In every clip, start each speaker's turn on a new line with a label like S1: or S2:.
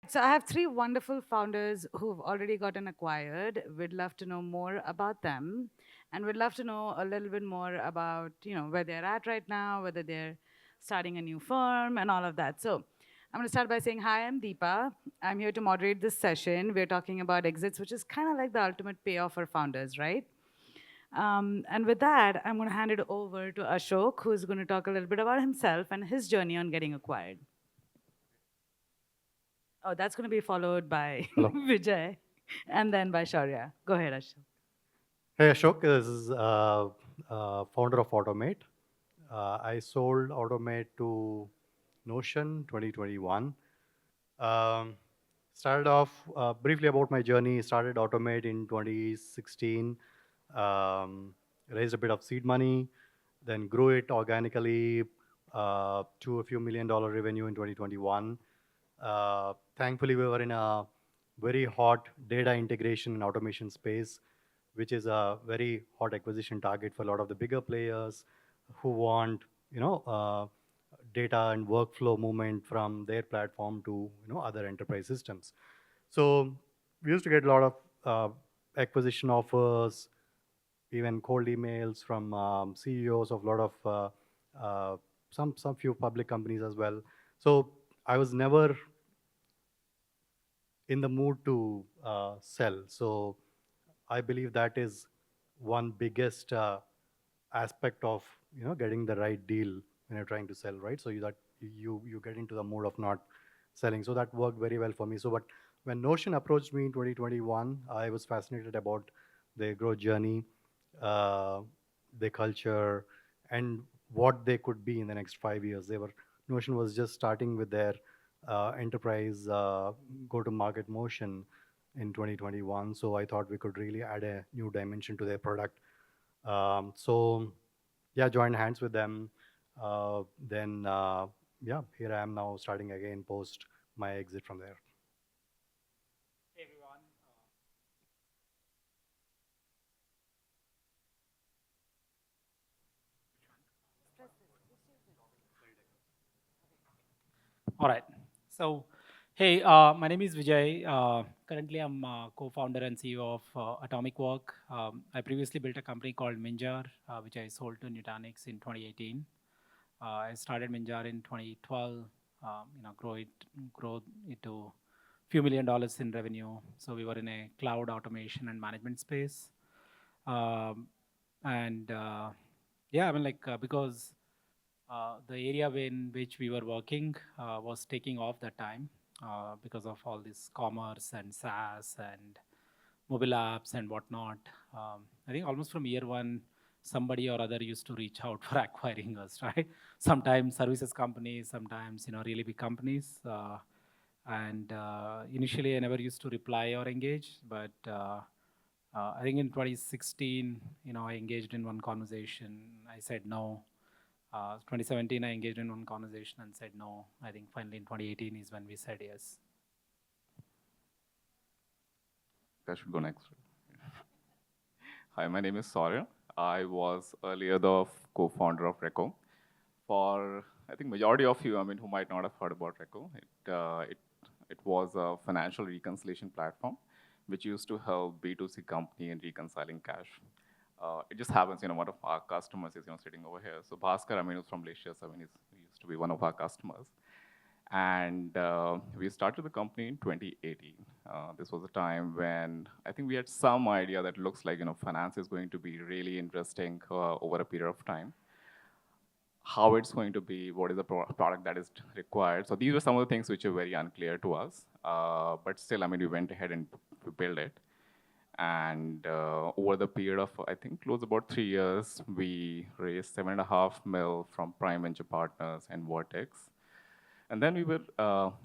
S1: So I have three wonderful founders who've already gotten acquired. We'd love to know more about them, and we'd love to know a little bit more about where they're at right now, whether they're starting a new firm, and all of that. So I'm going to start by saying hi. I'm Deepa. I'm here to moderate this session. We're talking about exits, which is kind of like the ultimate payoff for founders, right? And with that, I'm going to hand it over to Ashok, who's going to talk a little bit about himself and his journey on getting acquired. Oh, that's going to be followed by
S2: Hello.
S1: Vijay and then by Shaurya. Go ahead, Ashok.
S2: Hey, Ashok, this is founder of Automate. I sold Automate to Notion 2021. Um, started off briefly about my journey. Started Automate in 2016. Um, raised a bit of seed money, then grew it organically to a few $1 million revenue in 2021. Thankfully, we were in a very hot data integration and automation space, which is a very hot acquisition target for a lot of the bigger players who want, data and workflow movement from their platform to, other enterprise systems. So we used to get a lot of acquisition offers, even cold emails from CEOs of a lot of some few public companies as well. So I was never in the mood to sell. So I believe that is one biggest aspect of getting the right deal when you're trying to sell, right? So that you get into the mode of not selling. So that worked very well for me. So but when Notion approached me in 2021, I was fascinated about their growth journey, uh, their culture, and what they could be in the next 5 years. Notion was just starting with their enterprise go-to-market motion in 2021. So I thought we could really add a new dimension to their product. So yeah, joined hands with them. Then yeah, here I am now starting again post my exit from there.
S3: Hey everyone. All right. So, hey, my name is Vijay. Currently, I'm co-founder and CEO of Atomicwork. I previously built a company called Minjar, which I sold to Nutanix in 2018. I started Minjar in 2012. Grow it to few $1 million in revenue. So we were in a cloud automation and management space. And yeah, I mean, because the area in which we were working was taking off that time because of all this commerce and SaaS and mobile apps and whatnot. I think almost from year one, somebody or other used to reach out for acquiring us, right? Sometimes services companies, sometimes really big companies. And initially, I never used to reply or engage, but I think in 2016, I engaged in one conversation. I said no. 2017, I engaged in one conversation and said no. I think finally in 2018 is when we said yes.
S4: That should go next. Hi, my name is Saurya. I was earlier the co-founder of Reco. For I think majority of you, who might not have heard about Reco, it was a financial reconciliation platform which used to help B2C company in reconciling cash. It just happens, one of our customers is sitting over here. So Bhaskar, who's from Malaysia, he used to be one of our customers. And we started the company in 2018. This was a time when I think we had some idea that looks like finance is going to be really interesting over a period of time. How it's going to be, what is the product that is required. So these were some of the things which are very unclear to us. But still, we went ahead and built it. And over the period of, I think, close about 3 years, we raised 7.5 mil from Prime Venture Partners and Vortex. And then we were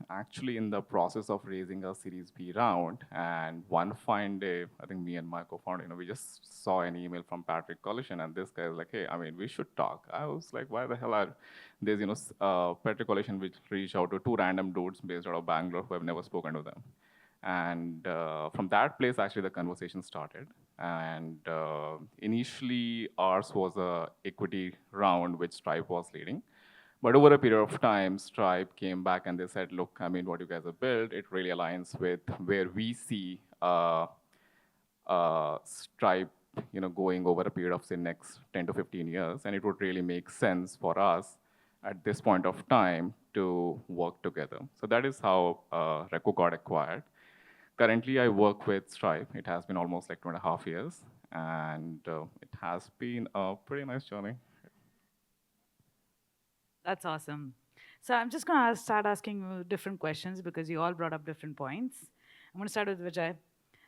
S4: actually in the process of raising a Series B round. And one fine day, I think me and my co-founder, we just saw an email from Patrick Collision, and this guy was like, hey, we should talk. I was like, why the hell are there's, Patrick Collision, which reached out to two random dudes based out of Bangalore who have never spoken to them. And from that place, actually, the conversation started. And initially, ours was a equity round, which Stripe was leading. But over a period of time, Stripe came back and they said, look, I mean, what you guys have built, it really aligns with where we see Stripe, going over a period of say next 10 to 15 years, and it would really make sense for us at this point of time to work together. So that is how Reco got acquired. Currently, I work with Stripe. It has been almost like 2.5 years, and it has been a pretty nice journey.
S1: That's awesome. So I'm just going to start asking you different questions because you all brought up different points. I'm going to start with Vijay.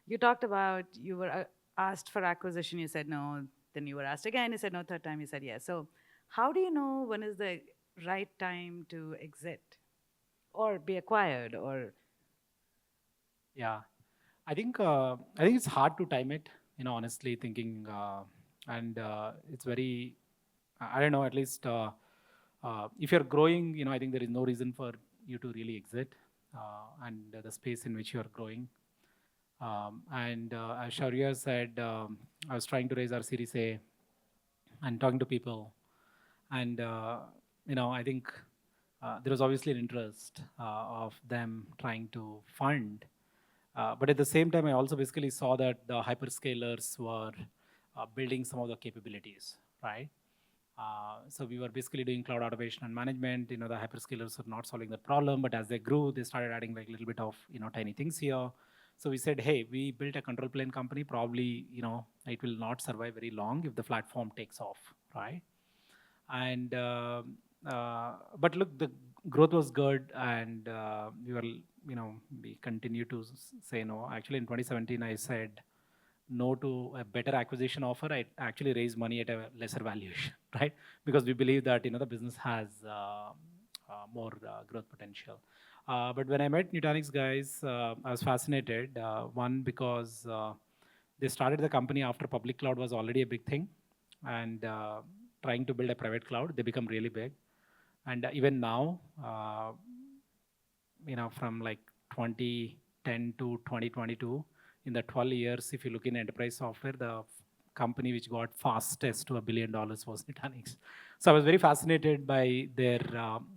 S1: You talked about you were asked for acquisition, you said no. Then you were asked again, you said no. Third time, you said yes. So how do you know when is the right time to exit or be acquired or?
S3: Yeah, I think it's hard to time it. Honestly thinking, and it's very, I don't know. At least if you're growing, I think there is no reason for you to really exit, and the space in which you are growing. And as Shaurya said, I was trying to raise our Series A and talking to people, and I think there was obviously an interest of them trying to fund. But at the same time, I also basically saw that the hyperscalers were building some of the capabilities, right? So we were basically doing cloud automation and management. The hyperscalers were not solving that problem, but as they grew, they started adding like a little bit of tiny things here. So we said, hey, we built a control plane company. Probably it will not survive very long if the platform takes off, right? And but look, the growth was good, and we were we continue to say no. Actually, in 2017, I said no to a better acquisition offer. I actually raised money at a lesser valuation, right? Because we believe that the business has more growth potential. But when I met Nutanix guys, I was fascinated. One, because they started the company after public cloud was already a big thing, and trying to build a private cloud, they become really big. And even now, from like 2010 to 2022, in the 12 years, if you look in enterprise software, the company which got fastest to $1 billion was Nutanix. So I was very fascinated by their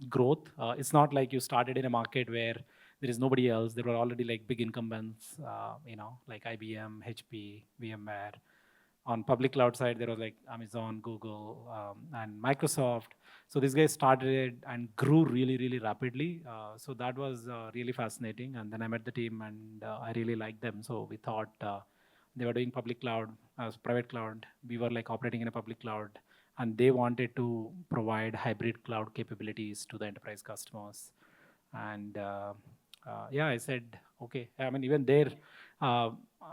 S3: growth. It's not like you started in a market where there is nobody else. There were already like big incumbents, like IBM, HP, VMware. On public cloud side, there was like Amazon, Google, and Microsoft. So these guys started and grew really, really rapidly. So that was really fascinating. And then I met the team, and I really liked them. So we thought they were doing public cloud as private cloud. We were like operating in a public cloud, and they wanted to provide hybrid cloud capabilities to the enterprise customers. And yeah, I said, okay. I mean, even there,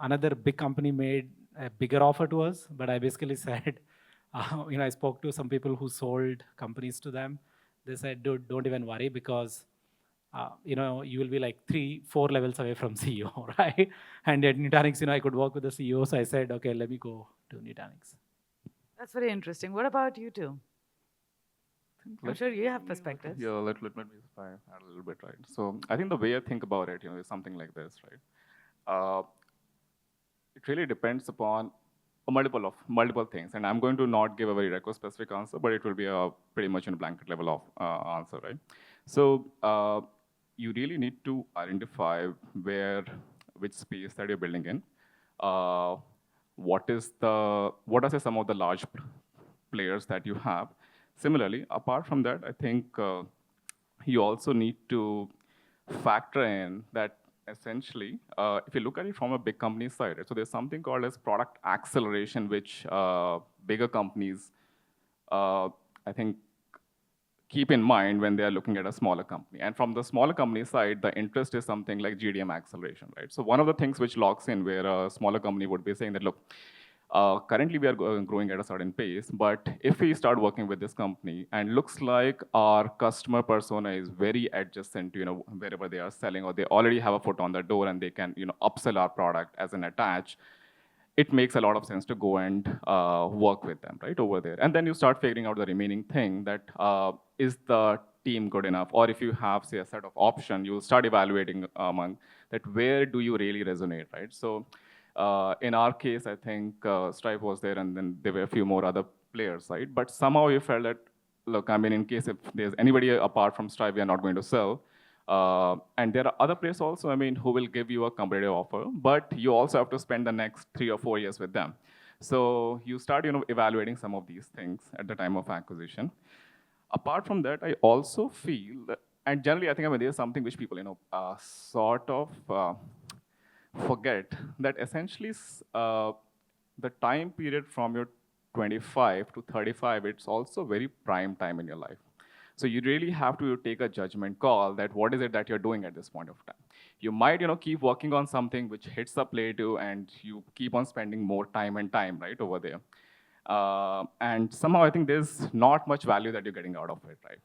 S3: another big company made a bigger offer to us, but I basically said, I spoke to some people who sold companies to them. They said, dude, don't even worry, because you will be like 3-4 levels away from CEO, right? And at Nutanix, I could work with the CEO. So I said, okay, let me go to Nutanix.
S1: That's very interesting. What about you two? I'm sure you have perspectives.
S4: Yeah, let me add a little bit, right? So I think the way I think about it, is something like this, right? It really depends upon a multiple things, and I'm going to not give a very record specific answer, but it will be a pretty much in a blanket level of answer, right? So you really need to identify which space that you're building in. What are say some of the large players that you have? Similarly, apart from that, I think you also need to factor in that essentially, if you look at it from a big company side, right, so there's something called as product acceleration, which bigger companies, I think, keep in mind when they are looking at a smaller company. And from the smaller company side, the interest is something like GDM acceleration, right? So one of the things which locks in where a smaller company would be saying that, look, currently we are growing at a certain pace, but if we start working with this company and looks like our customer persona is very adjacent to wherever they are selling, or they already have a foot on the door and they can upsell our product as an attach, it makes a lot of sense to go and work with them right over there. And then you start figuring out the remaining thing, that is the team good enough? Or if you have, say, a set of options, you'll start evaluating among that, where do you really resonate, right? So in our case, I think Stripe was there, and then there were a few more other players, right? But somehow we felt that look, I mean, in case if there's anybody apart from Stripe, we are not going to sell. And there are other players also, I mean, who will give you a competitive offer, but you also have to spend the next 3 or 4 years with them. So you start, evaluating some of these things at the time of acquisition. Apart from that, I also feel that, and generally, I think, I mean, there's something which people, sort of forget that essentially the time period from your 25 to 35, it's also very prime time in your life. So you really have to take a judgment call that what is it that you're doing at this point of time. You might, keep working on something which hits the plateau and you keep on spending more time and time, right, over there. And somehow I think there's not much value that you're getting out of it, right?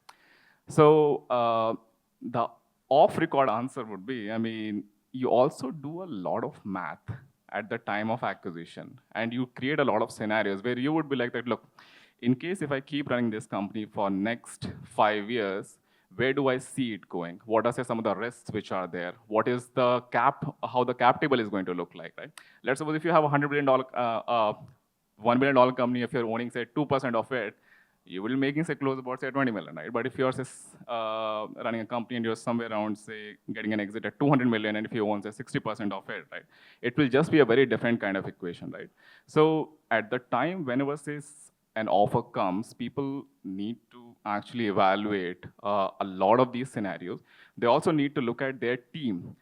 S4: So the off-record answer would be, I mean, you also do a lot of math at the time of acquisition, and you create a lot of scenarios where you would be like that, look, in case if I keep running this company for next 5 years, where do I see it going? What are say, some of the risks which are there? What is the cap, how the cap table is going to look like, right? Let's suppose if you have a $100 billion, $1 billion company, if you're owning, say, 2% of it, you will be making, say, close about, say, 20 million, right? But if you're, say, running a company and you're somewhere around, say, getting an exit at 200 million, and if you own, say, 60% of it, right? It will just be a very different kind of equation, right? So at the time, whenever, say, an offer comes, people need to actually evaluate a lot of these scenarios. They also need to look at their team.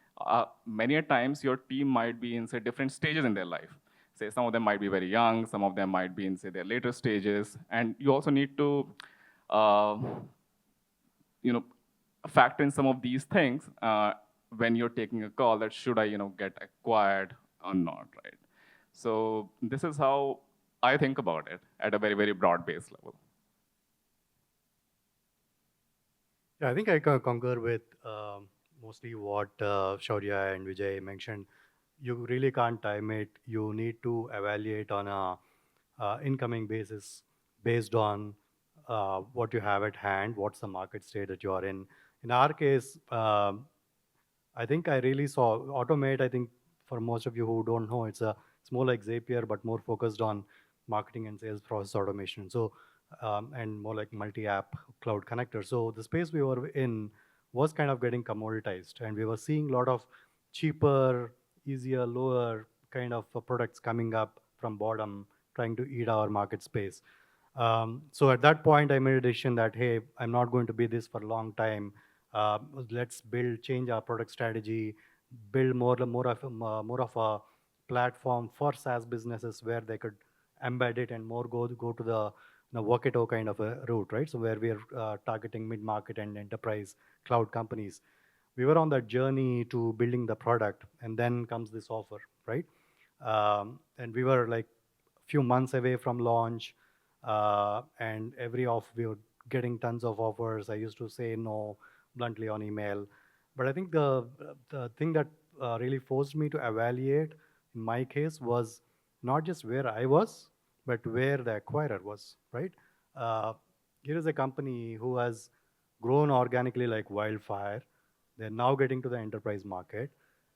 S4: Many a times, your team might be in, say, different stages in their life. Say some of them might be very young, some of them might be in, say, their later stages, and you also need to, uh, you know, factor in some of these things when you're taking a call that should I, get acquired or not, right? So this is how I think about it at a very, very broad-based level.
S2: Yeah, I think I concur with mostly what Shaurya and Vijay mentioned. You really can't time it. You need to evaluate on a incoming basis based on what you have at hand, what's the market state that you are in. In our case, I think I really saw Automate. I think for most of you who don't know, it's more like Zapier, but more focused on marketing and sales process automation. So and more like multi-app cloud connector. So the space we were in was kind of getting commoditized, and we were seeing a lot of cheaper, easier, lower kind of products coming up from bottom, trying to eat our market space. So at that point, I made a decision that, hey, I'm not going to be this for a long time. Uh, let's change our product strategy, build more of a platform for SaaS businesses where they could embed it and more go to the work it out kind of a route, right? So where we are targeting mid-market and enterprise cloud companies. We were on that journey to building the product, and then comes this offer, right? And we were like a few months away from launch, and we were getting tons of offers. I used to say no bluntly on email, but I think the thing that really forced me to evaluate in my case was not just where I was, but where the acquirer was, right? Uh, Here is a company who has grown organically like wildfire. They're now getting to the enterprise market.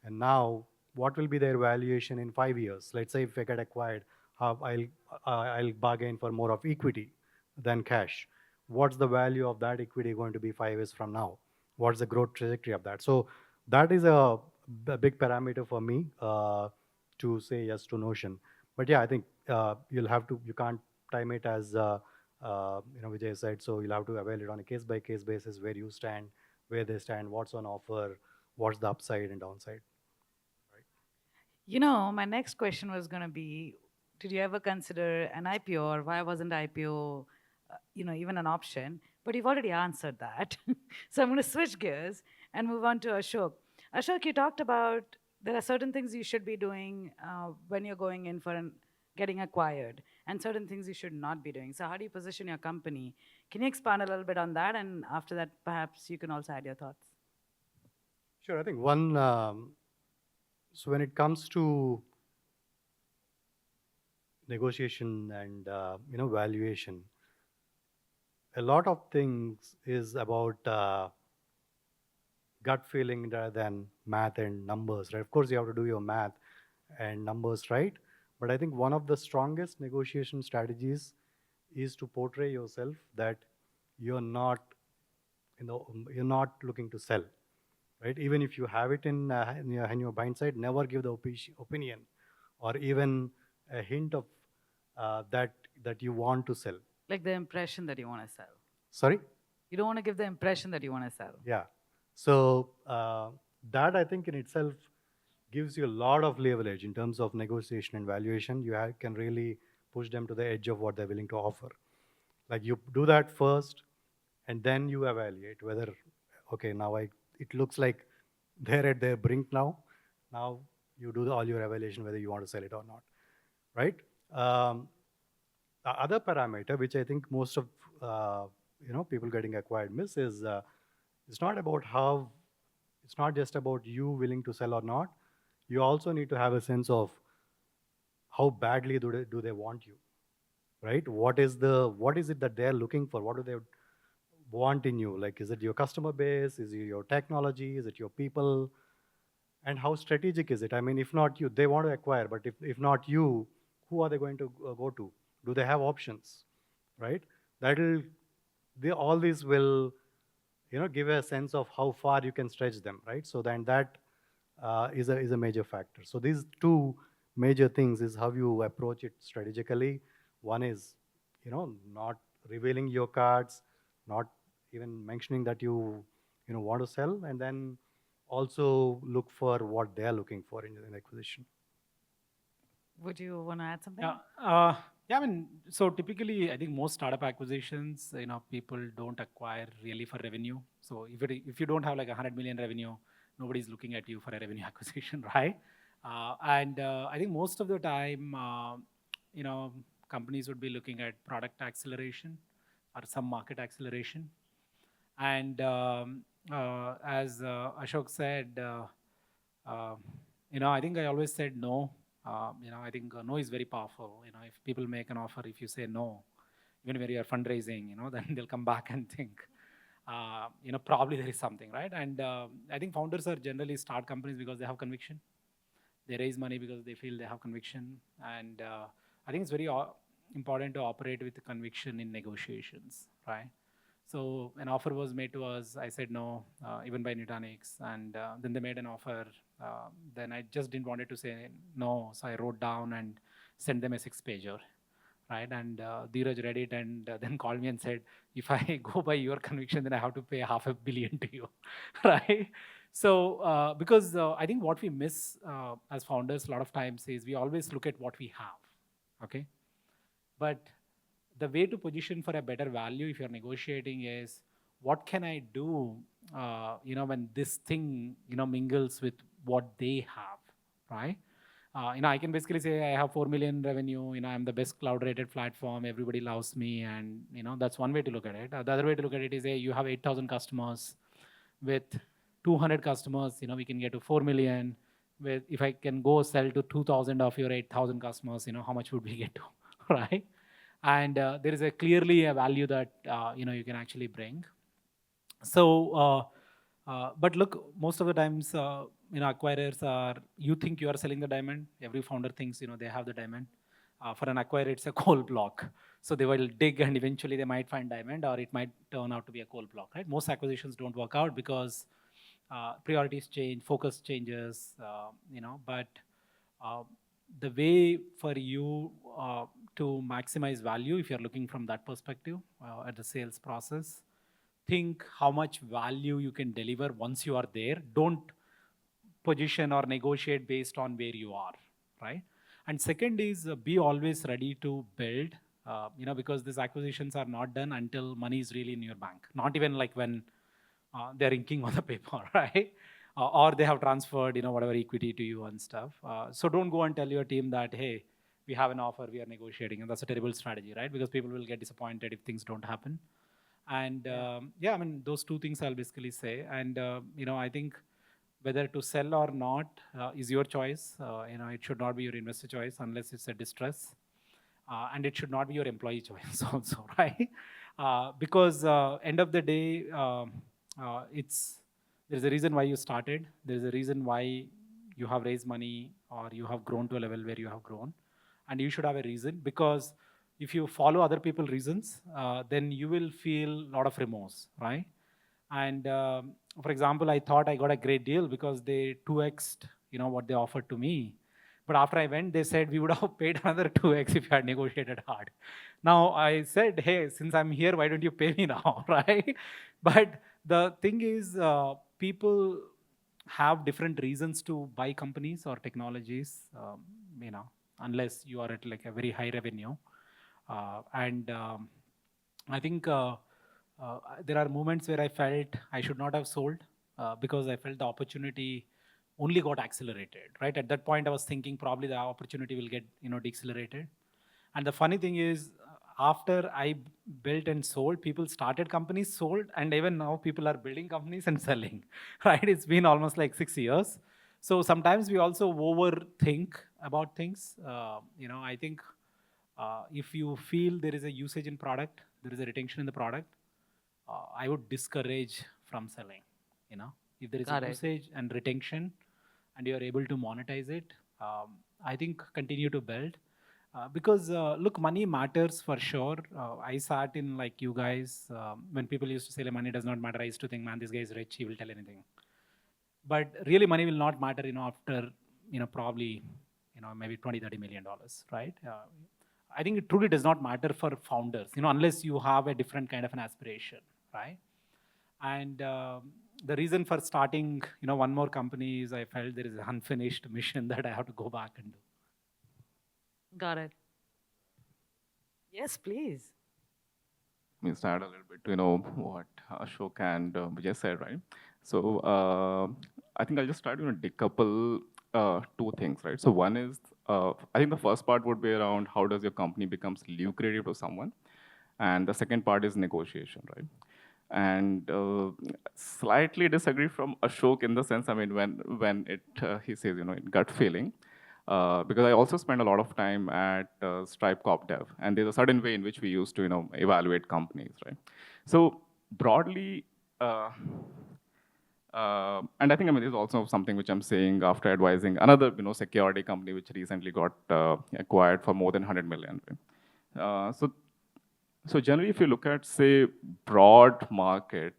S2: And now, what will be their valuation in 5 years? Let's say if I get acquired, I'll bargain for more of equity than cash. What's the value of that equity going to be 5 years from now? What's the growth trajectory of that? So that is a big parameter for me to say yes to Notion. But yeah, I think you can't time it as Vijay said. So you'll have to evaluate on a case by case basis where you stand, where they stand, what's on offer, what's the upside and downside.
S1: My next question was going to be, did you ever consider an IPO, or why wasn't IPO, even an option? But you've already answered that. So I'm going to switch gears and move on to Ashok. Ashok, you talked about there are certain things you should be doing when you're going in for getting acquired, and certain things you should not be doing. So how do you position your company? Can you expand a little bit on that? And after that, perhaps you can also add your thoughts.
S2: Sure. I think one. So when it comes to negotiation and valuation, a lot of things is about gut feeling rather than math and numbers, right? Of course, you have to do your math and numbers right, but I think one of the strongest negotiation strategies is to portray yourself that you're not, you're not looking to sell, right? Even if you have it in your blind side, never give the opinion or even a hint of that you want to sell.
S1: Like the impression that you want to sell.
S2: Sorry?
S1: You don't want to give the impression that you want to sell.
S2: Yeah. So that I think in itself gives you a lot of leverage in terms of negotiation and valuation. You can really push them to the edge of what they're willing to offer. Like you do that first, and then you evaluate whether, okay, now it looks like they're at their brink now. Now you do all your evaluation whether you want to sell it or not, right? The other parameter, which I think most of people getting acquired miss, is it's not about how, it's not just about you willing to sell or not. You also need to have a sense of how badly do they want you, right? What is it that they're looking for? What do they want in you? Like, is it your customer base? Is it your technology? Is it your people? And how strategic is it? I mean, if not you, they want to acquire, but if not you, who are they going to go to? Do they have options, right? All these will, give a sense of how far you can stretch them, right? So then that is a major factor. So these two major things is how you approach it strategically. One is, not revealing your cards, not even mentioning that you want to sell, and then also look for what they are looking for in an acquisition.
S1: Would you want to add something?
S3: Yeah, I mean, so typically, I think most startup acquisitions, people don't acquire really for revenue. So if you don't have like 100 million revenue, nobody's looking at you for a revenue acquisition, right? And I think most of the time, companies would be looking at product acceleration or some market acceleration. And as Ashok said, I think I always said no. I think no is very powerful. If people make an offer, if you say no, even when you are fundraising, then they'll come back and think, probably there is something, right? And I think founders are generally start companies because they have conviction. They raise money because they feel they have conviction. And I think it's very important to operate with conviction in negotiations, right? So an offer was made to us. I said no, even by Nutanix. And then they made an offer. Then I just didn't want to say no. So I wrote down and sent them a 6-pager, right? And Dheeraj read it and then called me and said, if I go by your conviction, then I have to pay $500 million to you, right? So because I think what we miss as founders a lot of times is we always look at what we have, okay? But the way to position for a better value if you're negotiating is, what can I do, when this thing, mingles with what they have, right? I can basically say I have 4 million revenue, I'm the best cloud rated platform, everybody loves me. And, that's one way to look at it. The other way to look at it is, hey, you have 8,000 customers. With 200 customers, we can get to 4 million. If I can go sell to 2,000 of your 8,000 customers, how much would we get to, right? And there is clearly a value that you can actually bring. So, but look, most of the times, acquirers you think you are selling the diamond. Every founder thinks they have the diamond. For an acquirer, it's a coal block. So they will dig, and eventually they might find diamond, or it might turn out to be a coal block. Right? Most acquisitions don't work out because priorities change, focus changes. But the way for you to maximize value, if you're looking from that perspective at the sales process, think how much value you can deliver once you are there. Don't position or negotiate based on where you are, right? And second is be always ready to build, because these acquisitions are not done until money is really in your bank. Not even like when they're inking on the paper, right? Or they have transferred, whatever equity to you and stuff. So don't go and tell your team that, hey, we have an offer, we are negotiating. And that's a terrible strategy, right? Because people will get disappointed if things don't happen. And those two things I'll basically say. And, I think whether to sell or not is your choice. It should not be your investor choice unless it's a distress. And it should not be your employee choice also, right? Because end of the day, there's a reason why you started. There's a reason why you have raised money or you have grown to a level where you have grown. And you should have a reason, because if you follow other people's reasons, then you will feel a lot of remorse, right? And for example, I thought I got a great deal because they 2x'd, what they offered to me. But after I went, they said we would have paid another 2x if you had negotiated hard. Now I said, hey, since I'm here, why don't you pay me now, right? But the thing is, people have different reasons to buy companies or technologies, unless you are at like a very high revenue. And I think there are moments where I felt I should not have sold because I felt the opportunity only got accelerated, right? At that point, I was thinking probably the opportunity will get, decelerated. And the funny thing is, after I built and sold, people started companies, sold, and even now people are building companies and selling, right? It's been almost like 6 years. So sometimes we also overthink about things. I think if you feel there is a usage in product, there is a retention in the product, I would discourage from selling. If there is
S1: Got
S3: a
S1: it.
S3: usage and retention, and you are able to monetize it, I think continue to build. Because look, money matters for sure. I sat in like you guys when people used to say money does not matter. I used to think, man, this guy is rich, he will tell anything. But really, money will not matter, after probably maybe 20, $30 million, right? I think it truly does not matter for founders, unless you have a different kind of an aspiration, right? And the reason for starting, one more company is I felt there is an unfinished mission that I have to go back and do.
S1: Got it. Yes, please.
S4: Let me start a little bit to what Ashok and Vijay said, right? So I think I'll just try to decouple two things, right? So one is, I think the first part would be around how does your company becomes lucrative to someone, and the second part is negotiation, right? And slightly disagree from Ashok in the sense, I mean, when it he says, gut feeling. Because I also spend a lot of time at Stripe Corp Dev, and there's a certain way in which we used to, evaluate companies, right? So broadly, and I think, this is also something which I'm saying after advising another, security company which recently got acquired for more than 100 million. Right? So generally, if you look at, say, broad market,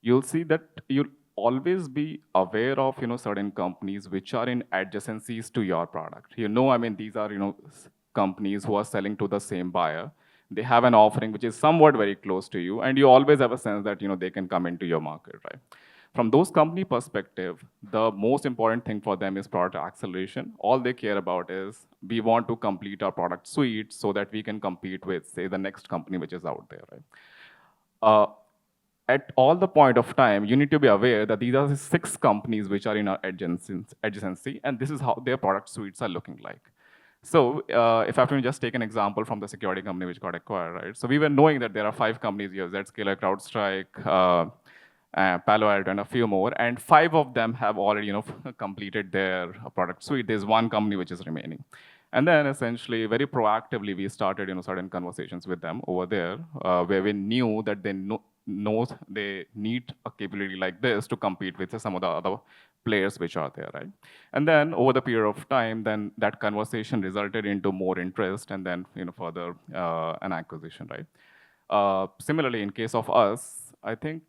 S4: you'll see that you'll always be aware of, certain companies which are in adjacencies to your product. These are, companies who are selling to the same buyer. They have an offering which is somewhat very close to you, and you always have a sense that, they can come into your market, right? From those company perspective, the most important thing for them is product acceleration. All they care about is we want to complete our product suite so that we can compete with, say, the next company which is out there, right? At all the point of time, you need to be aware that these are the 6 companies which are in our adjacency, and this is how their product suites are looking like. So if I have to just take an example from the security company which got acquired, right? So we were knowing that there are 5 companies here, Zscaler, CrowdStrike, Palo Alto, and a few more, and 5 of them have already, completed their product suite. There's 1 company which is remaining. And then essentially, very proactively, we started, certain conversations with them over there, where we knew that they knows they need a capability like this to compete with some of the other players which are there, right? And then over the period of time, then that conversation resulted into more interest, and then further an acquisition, right? Similarly, in case of us, I think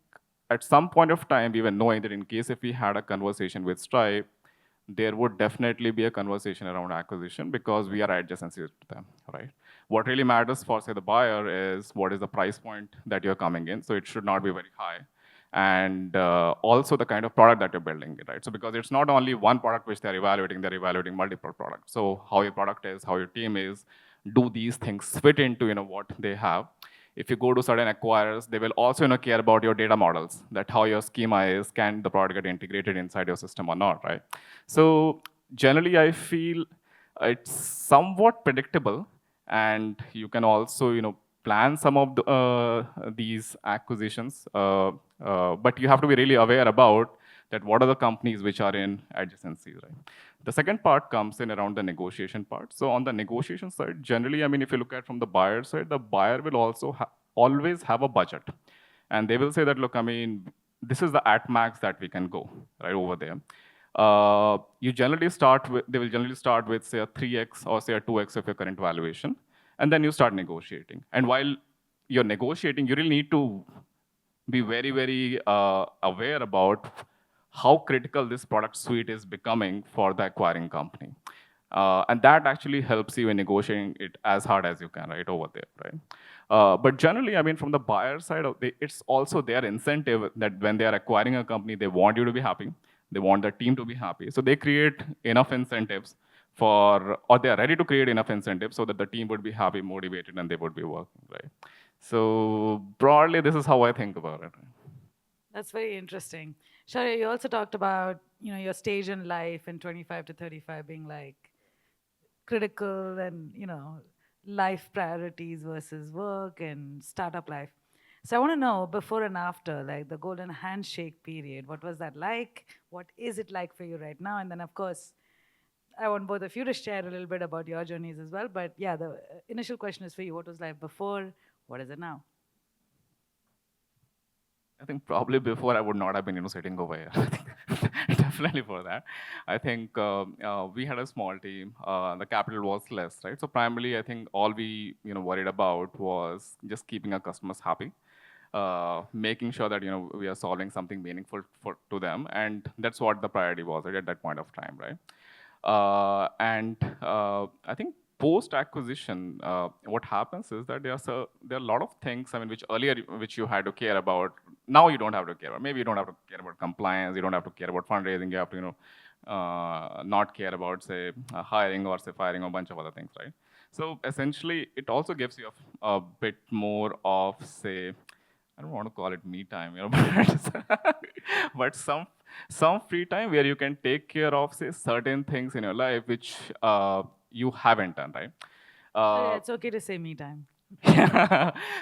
S4: at some point of time we were knowing that in case if we had a conversation with Stripe, there would definitely be a conversation around acquisition because we are adjacencies to them, right? What really matters for, say, the buyer is what is the price point that you're coming in. So it should not be very high. And also the kind of product that you're building, right? So because it's not only one product which they're evaluating multiple products. So how your product is, how your team is, do these things fit into what they have? If you go to certain acquirers, they will also care about your data models, that how your schema is, can the product get integrated inside your system or not, right? So generally, I feel it's somewhat predictable, and you can also plan some of these acquisitions, but you have to be really aware about that what are the companies which are in adjacencies, right? The second part comes in around the negotiation part. So on the negotiation side, generally, if you look at from the buyer side, the buyer will also always have a budget. And they will say that, look, this is the at max that we can go, right, over there. They will generally start with, say, a 3x or say a 2x of your current valuation. And then you start negotiating. And while you're negotiating, you really need to be very, very aware about how critical this product suite is becoming for the acquiring company. And that actually helps you in negotiating it as hard as you can, right, over there, right? But generally, I mean, from the buyer side, it's also their incentive that when they are acquiring a company, they want you to be happy. They want the team to be happy. So they create enough incentives or they are ready to create enough incentives so that the team would be happy, motivated, and they would be working, right? So broadly, this is how I think about it.
S1: That's very interesting. Shaurya, you also talked about, your stage in life in 25 to 35 being like critical and, life priorities versus work and startup life. So I want to know before and after, like the golden handshake period, what was that like? What is it like for you right now? And then, of course, I want both of you to share a little bit about your journeys as well. But yeah, the initial question is for you. What was life before? What is it now?
S4: I think probably before I would not have been, sitting over here. I think definitely for that. I think we had a small team. The capital was less, right? So primarily, I think all we, worried about was just keeping our customers happy, making sure that we are solving something meaningful to them, and that's what the priority was, right, at that point of time, right? And I think post acquisition, what happens is that there are a lot of things. I mean, which earlier which you had to care about, now you don't have to care about. Maybe you don't have to care about compliance. You don't have to care about fundraising. You have to not care about say hiring or say firing or a bunch of other things, right? So essentially, it also gives you a bit more of say, I don't want to call it me time, but some free time where you can take care of say certain things in your life which you haven't done, right?
S1: Shaurya,
S4: Uh,
S1: it's okay to say me time.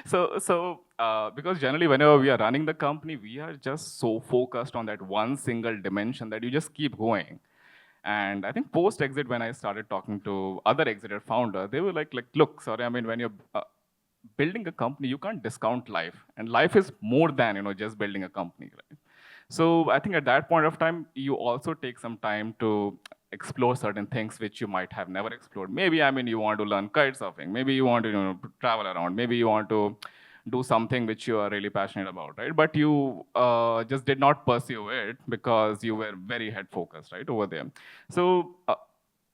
S4: so because generally whenever we are running the company, we are just so focused on that one single dimension that you just keep going. And I think post exit, when I started talking to other exited founder, they were like, look, sorry, I mean, when you're building a company, you can't discount life, and life is more than just building a company, right? So I think at that point of time, you also take some time to explore certain things which you might have never explored. Maybe I mean you want to learn kite surfing. Maybe you want to travel around. Maybe you want to do something which you are really passionate about, right? But you just did not pursue it because you were very head focused, right, over there. So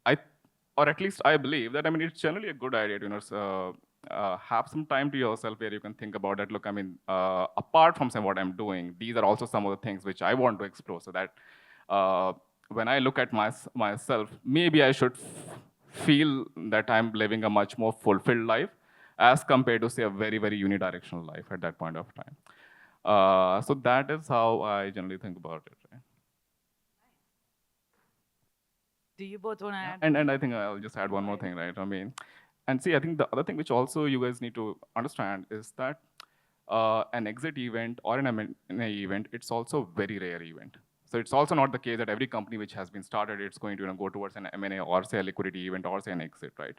S4: I, or at least I believe that I mean it's generally a good idea to have some time to yourself where you can think about that. Look, I mean, apart from saying what I'm doing, these are also some of the things which I want to explore. So that when I look at myself, maybe I should feel that I'm living a much more fulfilled life as compared to say a very very unidirectional life at that point of time. So that is how I generally think about it. Right?
S1: Do you both want to add?
S4: And I think I'll just add one more thing, right? I mean, and see, I think the other thing which also you guys need to understand is that an exit event or an M&A event, it's also a very rare event. So it's also not the case that every company which has been started, it's going to go towards an M&A or say a liquidity event or say an exit, right?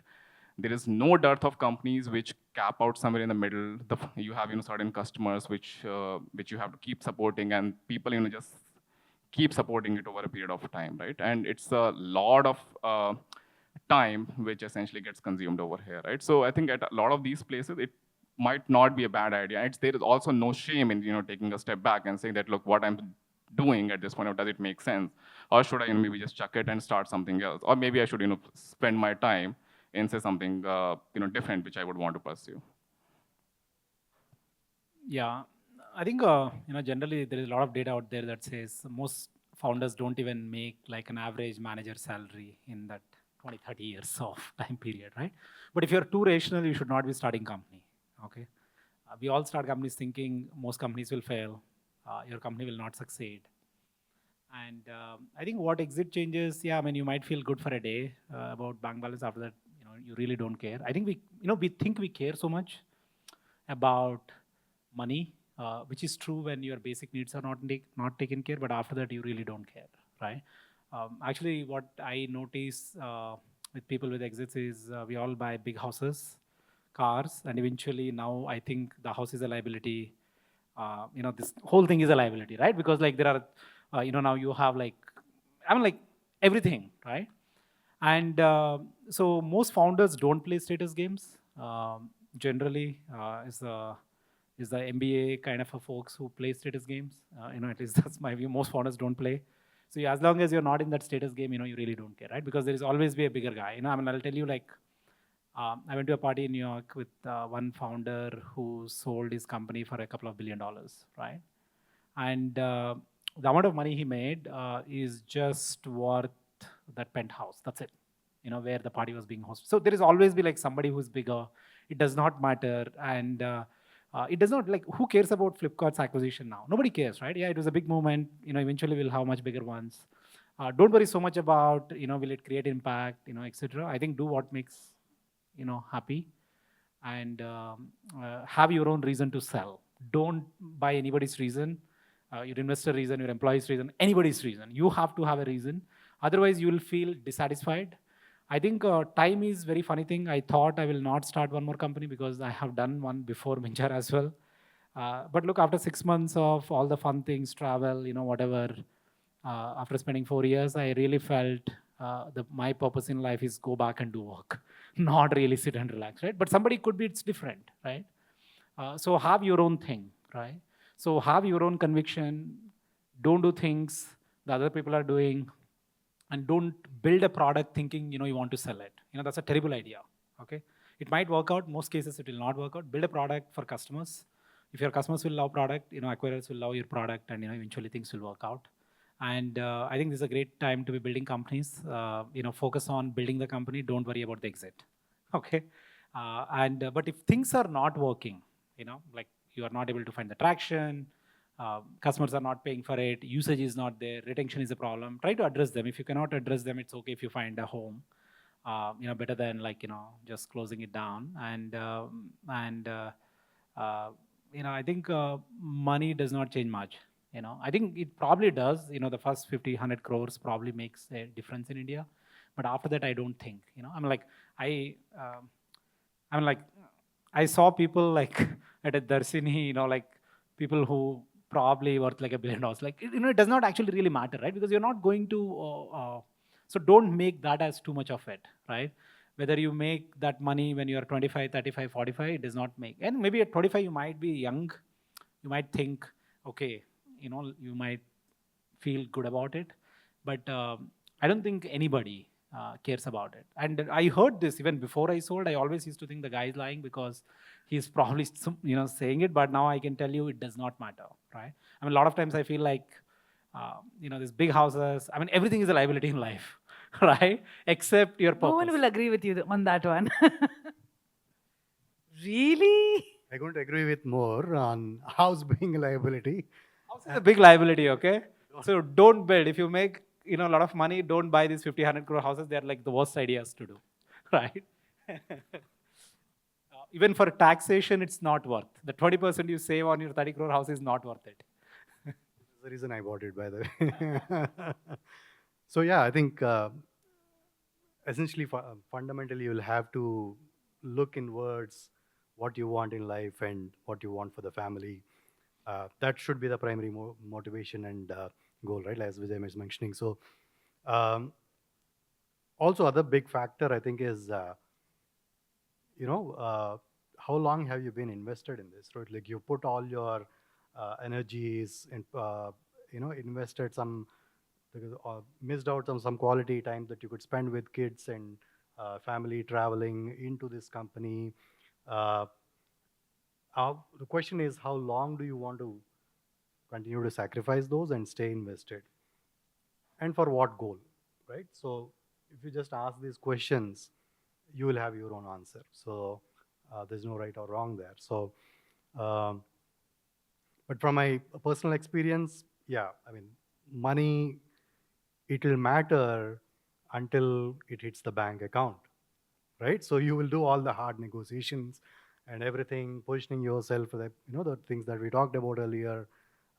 S4: There is no dearth of companies which cap out somewhere in the middle. You have certain customers which you have to keep supporting, and people just keep supporting it over a period of time, right? And it's a lot of time which essentially gets consumed over here, right? So I think at a lot of these places, it might not be a bad idea. There is also no shame in taking a step back and saying that, look, what I'm doing at this point, does it make sense, or should I maybe just chuck it and start something else, or maybe I should spend my time in say something different which I would want to pursue.
S3: Yeah, I think generally there is a lot of data out there that says most founders don't even make like an average manager salary in that 20, 30 years of time period, right? But if you're too rational, you should not be starting company. Okay, we all start companies thinking most companies will fail, your company will not succeed. And I think what exit changes, yeah, I mean, you might feel good for a day about bank balance. After that, you really don't care. I think we think we care so much about money, which is true when your basic needs are not taken care, but after that you really don't care, right? Actually, what I notice with people with exits is we all buy big houses, cars, and eventually now I think the house is a liability. This whole thing is a liability, right? Because like there are, now you have like, I mean, like everything, right? And so most founders don't play status games. generally is the MBA kind of a folks who play status games. At least that's my view. Most founders don't play. So as long as you're not in that status game, you really don't care, right? Because there is always be a bigger guy. I'll tell you, like, I went to a party in New York with one founder who sold his company for a couple of $1 billion, right? And the amount of money he made is just worth that penthouse. That's it. Where the party was being hosted. So there is always be like somebody who's bigger. It does not matter, and it does not, like, who cares about Flipkart's acquisition now? Nobody cares, right? Yeah, it was a big movement. Eventually we'll have much bigger ones. Don't worry so much about will it create impact, etc. I think do what makes happy, and have your own reason to sell. Don't buy anybody's reason, your investor reason, your employee's reason, anybody's reason. You have to have a reason. Otherwise, you will feel dissatisfied. I think time is very funny thing. I thought I will not start one more company because I have done one before Minjar as well. But look, after 6 months of all the fun things, travel, whatever, after spending 4 years, I really felt my purpose in life is go back and do work, not really sit and relax, right? But somebody could be, it's different, right? So have your own thing, right? So have your own conviction. Don't do things the other people are doing, and don't build a product thinking you want to sell it. That's a terrible idea. Okay, it might work out. Most cases it will not work out. Build a product for customers. If your customers will love product, acquirers will love your product, and eventually things will work out. And I think this is a great time to be building companies. Focus on building the company. Don't worry about the exit. Okay, but if things are not working, like you are not able to find the traction, customers are not paying for it, usage is not there, retention is a problem, try to address them. If you cannot address them, it's okay if you find a home. Better than, like, just closing it down. And I think money does not change much. I think it probably does. The first 50, 100 crores probably makes a difference in India. But after that, I don't think. I saw people like at a Darsini, like people who probably worth like $1 billion. Like, it does not actually really matter, right? Because you're not going to, so don't make that as too much of it, right? Whether you make that money when you're 25, 35, 45, it does not make. And maybe at 25, you might be young. You might think, okay, you might feel good about it. But I don't think anybody cares about it. And I heard this even before I sold. I always used to think the guy is lying because he's probably saying it. But now I can tell you it does not matter, right? A lot of times I feel like these big houses. Everything is a liability in life, right? Except your purpose.
S1: No one will agree with you on that one. Really?
S2: I'm going to agree with more on house being a liability.
S3: House is a big liability, okay? So don't build. If you make a lot of money, don't buy these 50, 100 crore houses. They're like the worst ideas to do, right? Even for taxation, it's not worth. The 20% you save on your 30 crore house is not worth it.
S2: That's the reason I bought it, by the way. So yeah, I think essentially, fundamentally, you'll have to look inwards what you want in life and what you want for the family. That should be the primary motivation and goal, right? As Vijay is mentioning. So also other big factor, I think, is how long have you been invested in this, right? Like, you put all your energies and invested some, missed out on some quality time that you could spend with kids and family, traveling into this company. The question is, how long do you want to continue to sacrifice those and stay invested? And for what goal, right? So if you just ask these questions, you will have your own answer. So there's no right or wrong there. So, but from my personal experience, yeah, money, it will matter until it hits the bank account, right? So you will do all the hard negotiations and everything, positioning yourself for the, the things that we talked about earlier,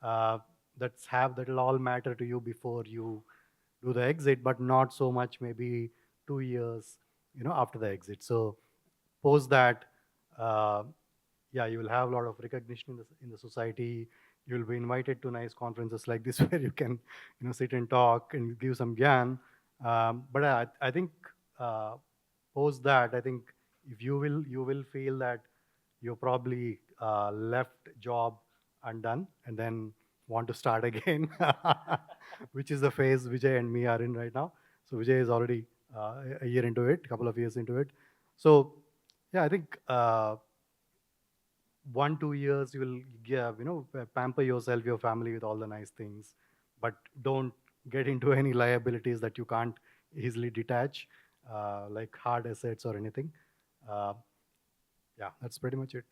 S2: that'll all matter to you before you do the exit, but not so much maybe 2 years, after the exit. So post that, yeah, you will have a lot of recognition in the society. You will be invited to nice conferences like this where you can, sit and talk and give some gyan. But I think post that, I think if you will feel that you probably left job undone and then want to start again, which is the phase Vijay and me are in right now. So Vijay is already a year into it, a couple of years into it. So yeah, I think 1 2 years you will give, pamper yourself, your family with all the nice things, but don't get into any liabilities that you can't easily detach, like hard assets or anything. Uh, yeah, that's pretty much it.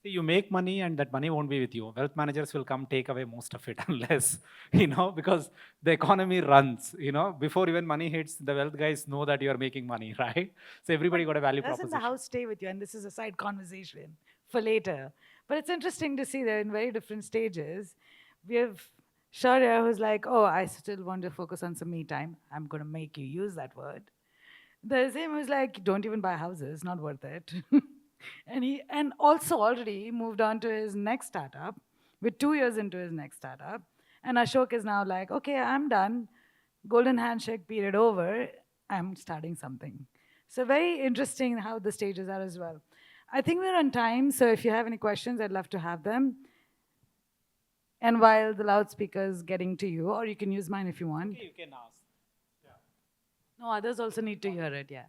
S3: See, you make money and that money won't be with you. Wealth managers will come take away most of it unless, because the economy runs, before even money hits, the wealth guys know that you are making money, right? So everybody got a value
S1: Doesn't the
S3: proposition.
S1: house stay with you? And this is a side conversation for later. But it's interesting to see they're in very different stages. We have Shaurya who's like, oh, I still want to focus on some me time. I'm going to make you use that word. There's him who's like, don't even buy houses, not worth it. And also already moved on to his next startup. We're 2 years into his next startup. And Ashok is now like, okay, I'm done. Golden handshake period over. I'm starting something. So very interesting how the stages are as well. I think we're on time, so if you have any questions, I'd love to have them. And while the loudspeaker is getting to you, or you can use mine if you want.
S3: Okay, you can ask.
S1: No, others also need to hear it, yeah.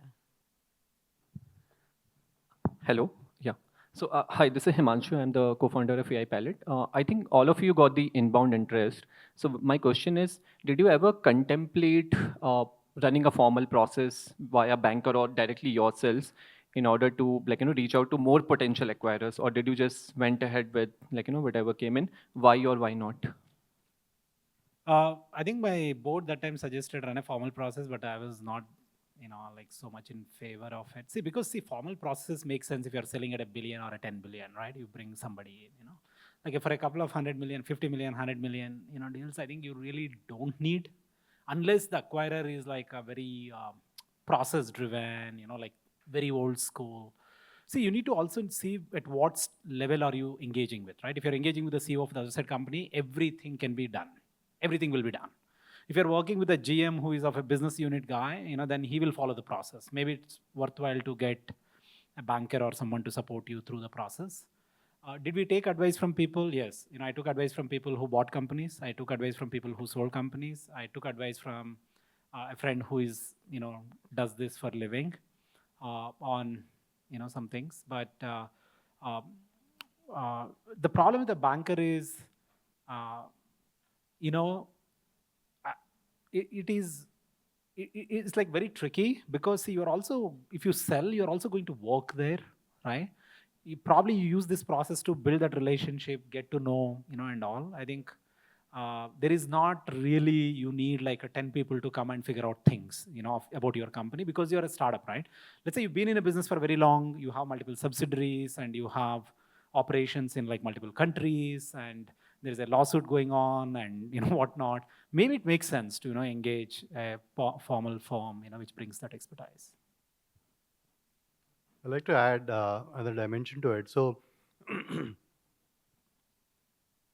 S5: Hello. Yeah. So, hi, this is Himanshu. I'm the co-founder of AI Palette. I think all of you got the inbound interest. So my question is, did you ever contemplate running a formal process via banker or directly yourselves in order to reach out to more potential acquirers, or did you just went ahead with whatever came in? Why or why not?
S3: I think my board that time suggested run a formal process, but I was not, so much in favor of it. See, because formal processes make sense if you're selling at $1 billion or a 10 billion, right? You bring somebody in, Like for a couple of 100 million, 50 million, 100 million, deals, I think you really don't need, unless the acquirer is like a very process driven, like very old school. See, you need to also see at what level are you engaging with, right? If you're engaging with the CEO of the other side company, everything can be done. Everything will be done. If you're working with a GM who is of a business unit guy, then he will follow the process. Maybe it's worthwhile to get a banker or someone to support you through the process. Did we take advice from people? Yes. I took advice from people who bought companies. I took advice from people who sold companies. I took advice from a friend who is, does this for living on, some things. But um, the problem with the banker is, it's like very tricky because see, you're also, if you sell, you're also going to work there, right? You probably use this process to build that relationship, get to know, and all. I think there is not really, you need like a 10 people to come and figure out things, about your company because you're a startup, right? Let's say you've been in a business for very long, you have multiple subsidiaries and you have operations in like multiple countries and there's a lawsuit going on and whatnot. Maybe it makes sense to engage a formal firm which brings that expertise.
S2: I'd like to add another dimension to it. So,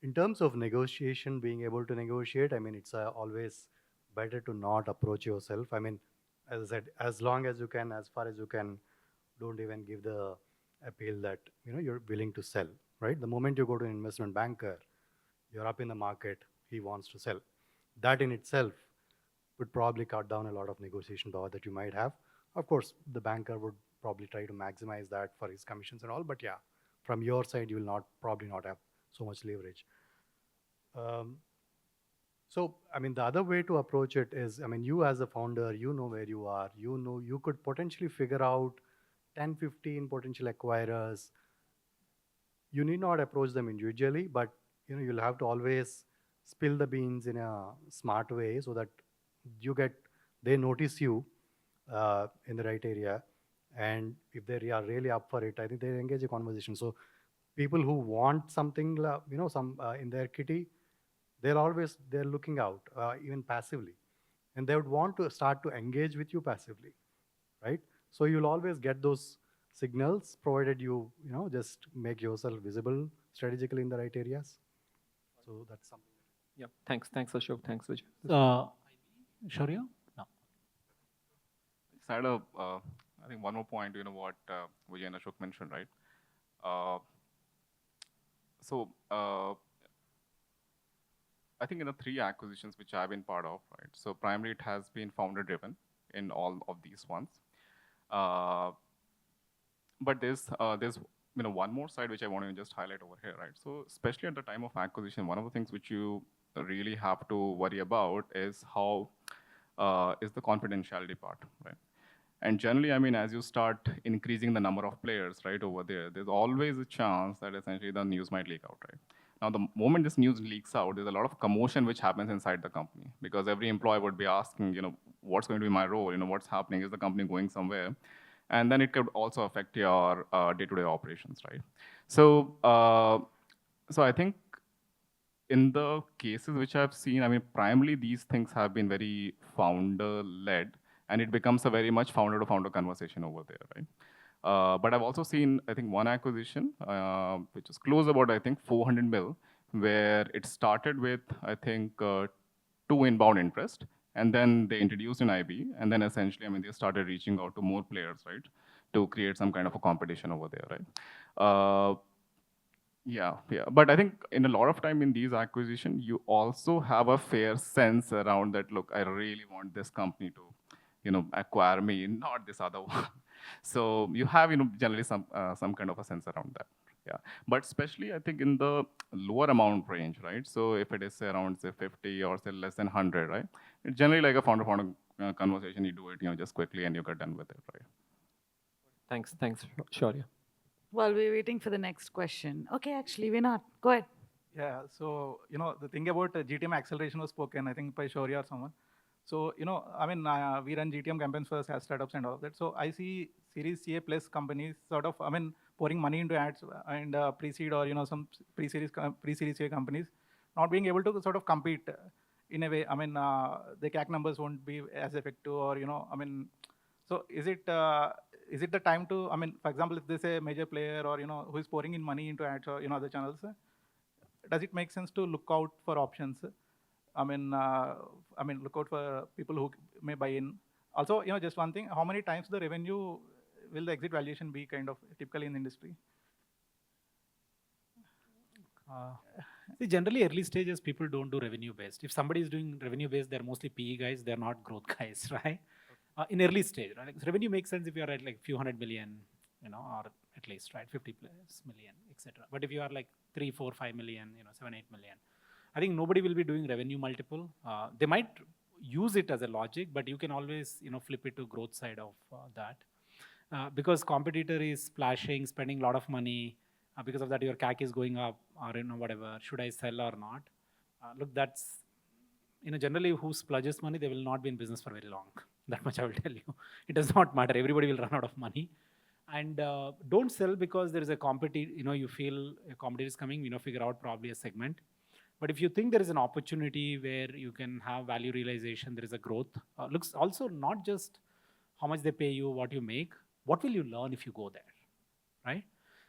S2: in terms of negotiation, being able to negotiate, I mean, it's always better to not approach yourself. I mean, as I said, as long as you can, as far as you can, don't even give the appeal that you're willing to sell. Right? The moment you go to an investment banker, you're up in the market. He wants to sell. That in itself would probably cut down a lot of negotiation power that you might have. Of course, the banker would probably try to maximize that for his commissions and all. But yeah, from your side, you will probably not have so much leverage. So, I mean, the other way to approach it is, I mean, you as a founder, you know where you are. You could potentially figure out 10, 15 potential acquirers. You need not approach them individually, but you'll have to always spill the beans in a smart way so that they notice you in the right area. And if they are really up for it, I think they engage a conversation. So people who want something, some in their kitty, they're looking out, even passively. And they would want to start to engage with you passively, right? So you'll always get those signals provided you just make yourself visible strategically in the right areas. So that's something.
S5: Yeah. Thanks, Ashok. Thanks, Vijay.
S3: Shaurya? No.
S4: Just had a think one more point, what Vijay and Ashok mentioned, right? Uh, so I think in the 3 acquisitions which I've been part of, right? So primarily it has been founder driven in all of these ones. Uh, but there's one more side which I want to just highlight over here, right? So especially at the time of acquisition, one of the things which you really have to worry about is how is the confidentiality part, right? And generally, I mean, as you start increasing the number of players, right, over there, there's always a chance that essentially the news might leak out, right? Now, the moment this news leaks out, there's a lot of commotion which happens inside the company because every employee would be asking, what's going to be my role? What's happening? Is the company going somewhere? And then it could also affect your day-to-day operations, right? So I think in the cases which I've seen, I mean, primarily these things have been very founder-led, and it becomes a very much founder-to-founder conversation over there, right? But I've also seen, I think, one acquisition, which is close about, I think, 400 mil, where it started with, I think, 2 inbound interest, and then they introduced an IB, and then essentially, I mean, they started reaching out to more players, right, to create some kind of a competition over there, right? Yeah. But I think in a lot of time in these acquisitions, you also have a fair sense around that, look, I really want this company to, acquire me, not this other one. So you have, generally some kind of a sense around that. Yeah. But especially, I think in the lower amount range, right? So if it is say, around, say, 50 or say less than 100, right? It's generally like a founder-founder conversation. You do it, just quickly and you get done with it, right?
S5: Thanks, sure, yeah.
S1: While we're waiting for the next question. Okay, actually, we're not. Go ahead.
S6: Yeah, so, the thing about GTM acceleration was spoken, I think, by Shaurya or someone. So, I mean, we run GTM campaigns for SaaS startups and all of that. So I see Series CA plus companies sort of, I mean, pouring money into ads and pre-seed or, some pre-series CA companies not being able to sort of compete in a way. I mean, the CAC numbers won't be as effective or, I mean, so is it the time to, I mean, for example, if there's a major player or, who is pouring in money into ads or, other channels, does it make sense to look out for options? I mean, look out for people who may buy in. Also, just one thing, how many times the revenue will the exit valuation be kind of typically in the industry?
S3: See, generally early stages, people don't do revenue based. If somebody is doing revenue based, they're mostly PE guys, they're not growth guys, right? In early stage, right? Like, revenue makes sense if you're at like few hundred million, or at least, right, 50 plus million, etc. But if you are like 3, 4, 5 million, 7, 8 million, I think nobody will be doing revenue multiple. They might use it as a logic, but you can always, flip it to growth side of that. Because competitor is splashing, spending a lot of money. Because of that, your CAC is going up, or whatever. Should I sell or not? Look, that's generally who splurges money, they will not be in business for very long. That much I will tell you. It does not matter. Everybody will run out of money. And don't sell because there is a competitor. You feel a competitor is coming. Figure out probably a segment. But if you think there is an opportunity where you can have value realization, there is a growth. Looks also not just how much they pay you, what you make. What will you learn if you go there, right?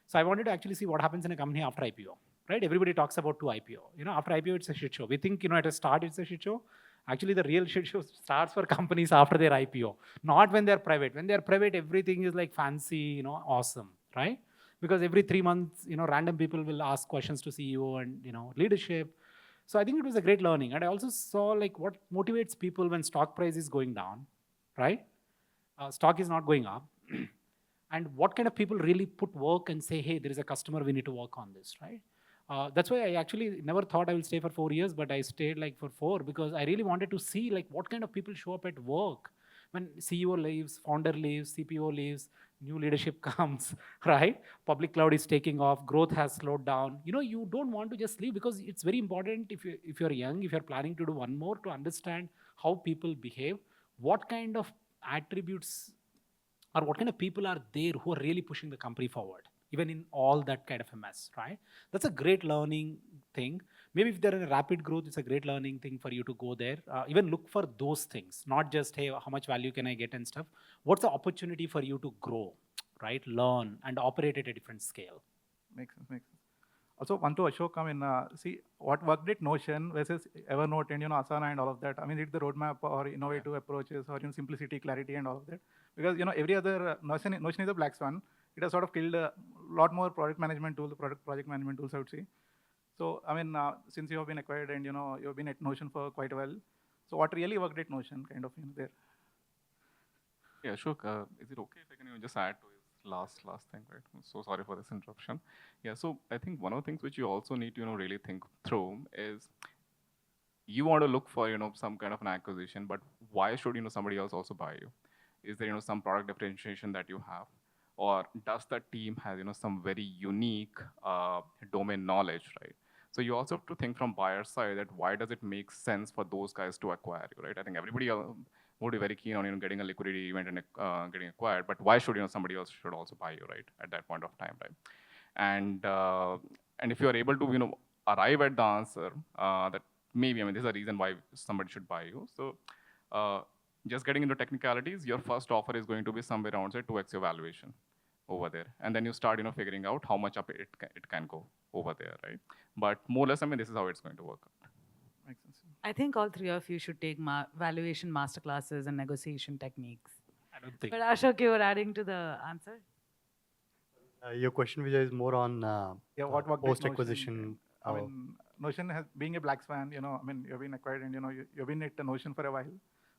S3: So I wanted to actually see what happens in a company after IPO, right? Everybody talks about to IPO. After IPO, it's a shit show. We think, at a start, it's a shit show. Actually, the real shit show starts for companies after their IPO, not when they're private. When they're private, everything is like fancy, awesome, right? Because every 3 months, random people will ask questions to CEO and, leadership. So I think it was a great learning. And I also saw like what motivates people when stock price is going down, right? Stock is not going up. And what kind of people really put work and say, hey, there is a customer, we need to work on this, right? That's why I actually never thought I will stay for 4 years, but I stayed like for 4 because I really wanted to see like what kind of people show up at work. When CEO leaves, founder leaves, CPO leaves, new leadership comes, right? Public cloud is taking off, growth has slowed down. You don't want to just leave because it's very important if you're young, if you're planning to do one more, to understand how people behave, what kind of attributes or what kind of people are there who are really pushing the company forward, even in all that kind of a mess, right? That's a great learning thing. Maybe if they're in a rapid growth, it's a great learning thing for you to go there. Even look for those things, not just, hey, how much value can I get and stuff. What's the opportunity for you to grow, right? Learn and operate at a different scale.
S6: Makes sense. Also, one to Ashok, I mean, see what worked at Notion versus Evernote and Asana and all of that. I mean, it's the roadmap or innovative approaches or simplicity, clarity, and all of that. Because every other Notion is a black swan. It has sort of killed a lot more project management tools, project management tools, I would say. So, I mean, since you have been acquired and you've been at Notion for quite a while, so what really worked at Notion, kind of there?
S4: Yeah, Ashok, is it okay if I can just add to his last thing, right? I'm so sorry for this interruption. Yeah, so I think one of the things which you also need to really think through is you want to look for some kind of an acquisition, but why should somebody else also buy you? Is there some product differentiation that you have, or does the team have some very unique domain knowledge, right? So you also have to think from buyer side that why does it make sense for those guys to acquire you, right? I think everybody would be very keen on getting a liquidity event and getting acquired, but why should somebody else should also buy you, right, at that point of time, right? And if you are able to arrive at the answer that maybe this is a reason why somebody should buy you. So just getting into technicalities, your first offer is going to be somewhere around say 2x your valuation over there, and then you start figuring out how much up it can go over there, right? But more or less, this is how it's going to work out.
S6: Makes sense.
S1: I think all three of you should take valuation masterclasses and negotiation techniques.
S3: I don't think.
S1: But Ashok, you were adding to the answer?
S2: Your question, Vijay, is more on
S6: what worked at
S2: post-acquisition.
S6: I mean, Notion has being a black swan. I mean, you've been acquired and you've been at Notion for a while.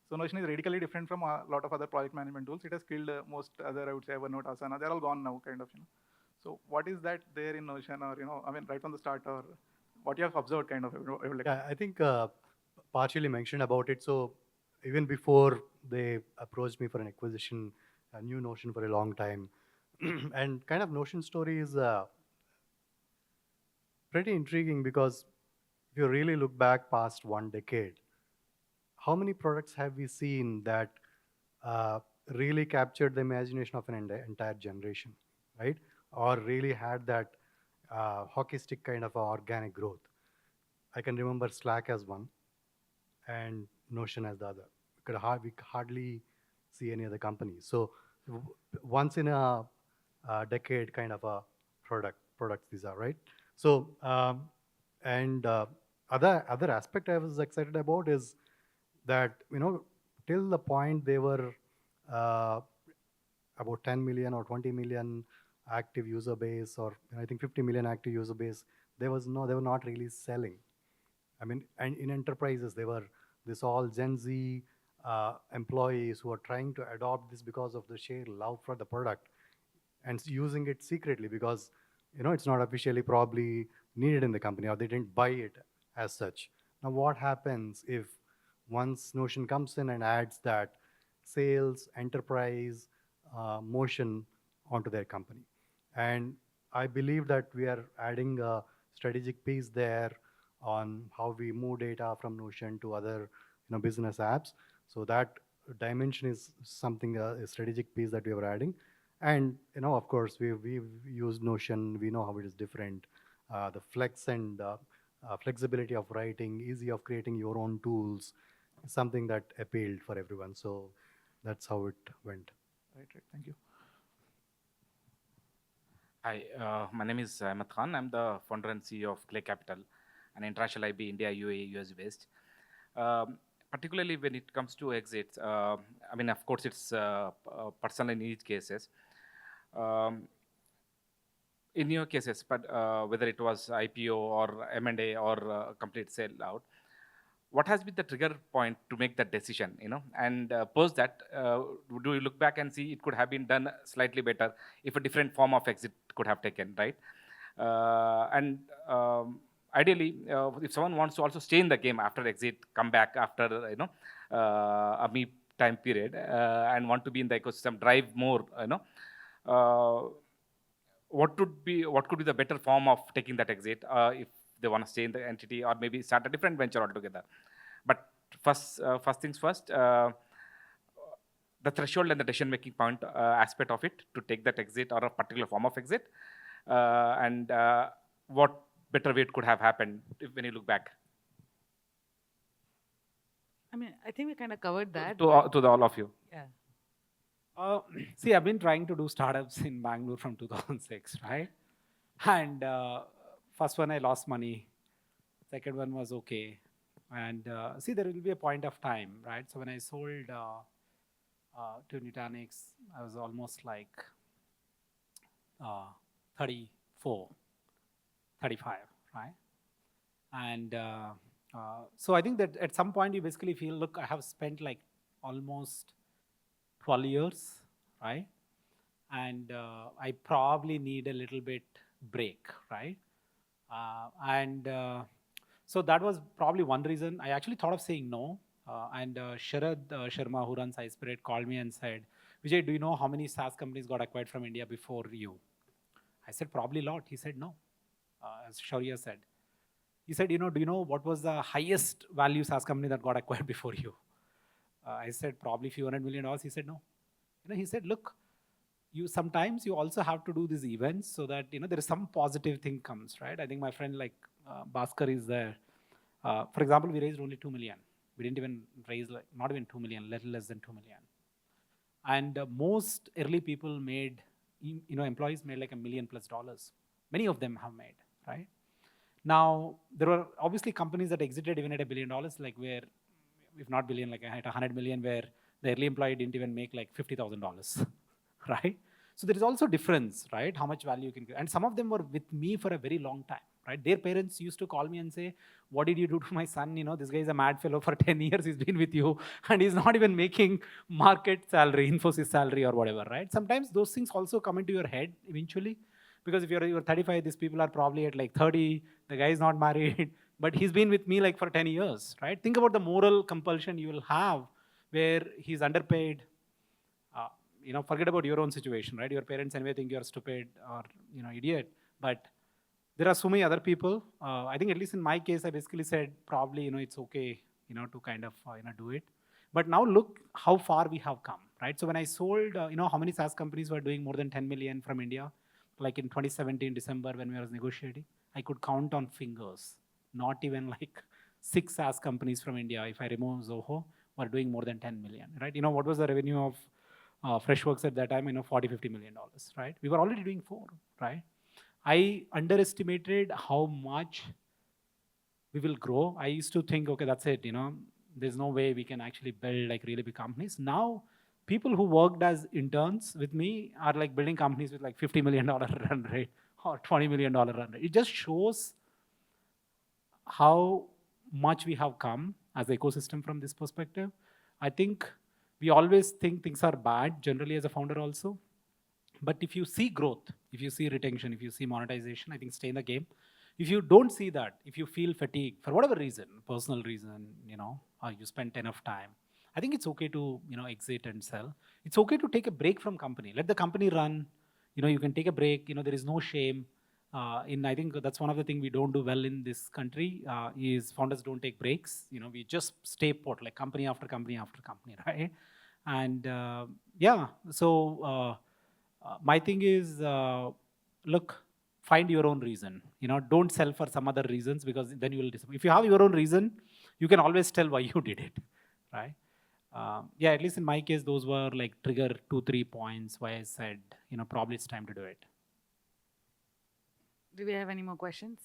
S6: So Notion is radically different from a lot of other project management tools. It has killed most other, I would say, Evernote, Asana. They're all gone now, kind of. So what is that there in Notion, or I mean, right from the start, or what you have observed, kind of?
S2: Yeah, I think partially mentioned about it. So even before they approached me for an acquisition, I knew Notion for a long time, and kind of Notion story is pretty intriguing because if you really look back past 1 decade, how many products have we seen that really captured the imagination of an entire generation, right? Or really had that hockey stick kind of organic growth. I can remember Slack as one and Notion as the other. We could hardly see any other company. So once in a decade kind of a products these are, right? So other aspect I was excited about is that till the point they were about 10 million or 20 million active user base, or I think 50 million active user base, they were not really selling. I mean, and in enterprises, they were this all Gen Z employees who are trying to adopt this because of the sheer love for the product and using it secretly because it's not officially probably needed in the company, or they didn't buy it as such. Now, what happens if once Notion comes in and adds that sales, enterprise, motion onto their company? And I believe that we are adding a strategic piece there on how we move data from Notion to other business apps. So that dimension is something, a strategic piece that we are adding. And of course, we've used Notion. We know how it is different. The flex and flexibility of writing, easy of creating your own tools, is something that appealed for everyone. So that's how it went.
S6: Right. Thank you.
S7: Hi, my name is Ahmed Khan. I'm the founder and CEO of Clay Capital, an international IB, India, UAE, US based. Particularly when it comes to exits, I mean, of course, it's personal in each cases. In your cases, but whether it was IPO or M&A or complete sell out, what has been the trigger point to make that decision, and post that, do you look back and see it could have been done slightly better if a different form of exit could have taken, right? And ideally, if someone wants to also stay in the game after exit, come back after, a me time period and want to be in the ecosystem, drive more, what could be the better form of taking that exit if they want to stay in the entity or maybe start a different venture altogether. But first things first, the threshold and the decision-making point aspect of it to take that exit or a particular form of exit, and what better way it could have happened when you look back.
S1: I mean, I think we kind of covered that.
S7: To all of you.
S1: Yeah.
S3: See, I've been trying to do startups in Bangalore from 2006, right? And First one I lost money. Second one was okay. And see, there will be a point of time, right? So when I sold to Nutanix, I was almost like 34, 35, right? And so I think that at some point you basically feel, look, I have spent like almost 12 years, right? And I probably need a little bit break, right? So that was probably one reason. I actually thought of saying no. And Sharad Sharma, who runs iSpirit, called me and said, Vijay, do you know how many SaaS companies got acquired from India before you? I said, probably a lot. He said, no. As Shaurya said. He said, do you know what was the highest value SaaS company that got acquired before you? I said, probably few $100 million. He said, no. He said, look, sometimes you also have to do these events so that there is some positive thing comes, right? I think my friend like Bhaskar is there. For example, we raised only 2 million. We didn't even raise not even 2 million, little less than 2 million. And most early people made, employees made like $1 million+. Many of them have made, right? Now, there were obviously companies that exited even at $1 billion, like where, if not billion, like at 100 million, where the early employee didn't even make like $50,000, right? So there is also difference, right? How much value you can get. And some of them were with me for a very long time, right? Their parents used to call me and say, what did you do to my son? This guy is a mad fellow for 10 years. He's been with you and he's not even making market salary, Infosys salary or whatever, right? Sometimes those things also come into your head eventually. Because if you're 35, these people are probably at like 30, the guy is not married, but he's been with me like for 10 years, right? Think about the moral compulsion you will have where he's underpaid. Forget about your own situation, right? Your parents anyway think you're stupid or, idiot. But there are so many other people. I think at least in my case, I basically said, probably, it's okay, to kind of, do it. But now look how far we have come, right? So when I sold, how many SaaS companies were doing more than 10 million from India? Like in 2017, December, when we was negotiating, I could count on fingers. Not even like 6 SaaS companies from India, if I remove Zoho, were doing more than 10 million, right? What was the revenue of Freshworks at that time? $40-50 million, right? We were already doing 4, right? I underestimated how much we will grow. I used to think, okay, that's it, there's no way we can actually build like really big companies. Now, people who worked as interns with me are like building companies with like $50 million run rate or $20 million run rate. It just shows how much we have come as an ecosystem from this perspective. I think we always think things are bad, generally as a founder also. But if you see growth, if you see retention, if you see monetization, I think stay in the game. If you don't see that, if you feel fatigued for whatever reason, personal reason, or you spend enough time, I think it's okay to, exit and sell. It's okay to take a break from company. Let the company run. You can take a break. There is no shame. I think that's one of the things we don't do well in this country is founders don't take breaks. We just stay put like company after company after company, right? And so my thing is, look, find your own reason. Don't sell for some other reasons because then you will disappoint. If you have your own reason, you can always tell why you did it, right? At least in my case, those were like trigger 2-3 points why I said, probably it's time to do it.
S1: Do we have any more questions?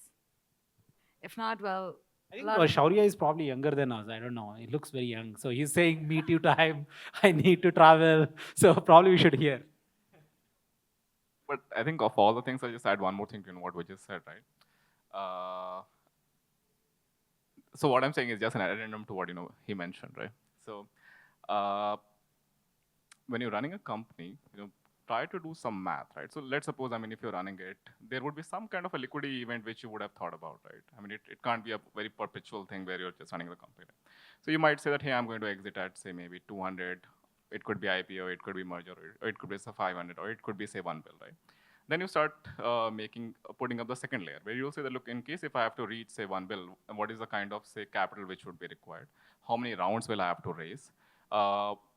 S1: If not, well,
S3: I think Shaurya is probably younger than us. I don't know. He looks very young. So he's saying, meet you time. I need to travel. So probably we should hear.
S4: But I think of all the things, I just add one more thing to what we just said, right? So what I'm saying is just an addendum to what he mentioned, right? So when you're running a company, try to do some math, right? So let's suppose, if you're running it, there would be some kind of a liquidity event which you would have thought about, right? It can't be a very perpetual thing where you're just running the company. So you might say that, hey, I'm going to exit at, say, maybe 200. It could be IPO, it could be merger, or it could be say 500, or it could be say 1 bill, right? Then you start putting up the second layer, where you'll say that, look, in case if I have to reach say 1 bill, what is the kind of say capital which would be required? How many rounds will I have to raise?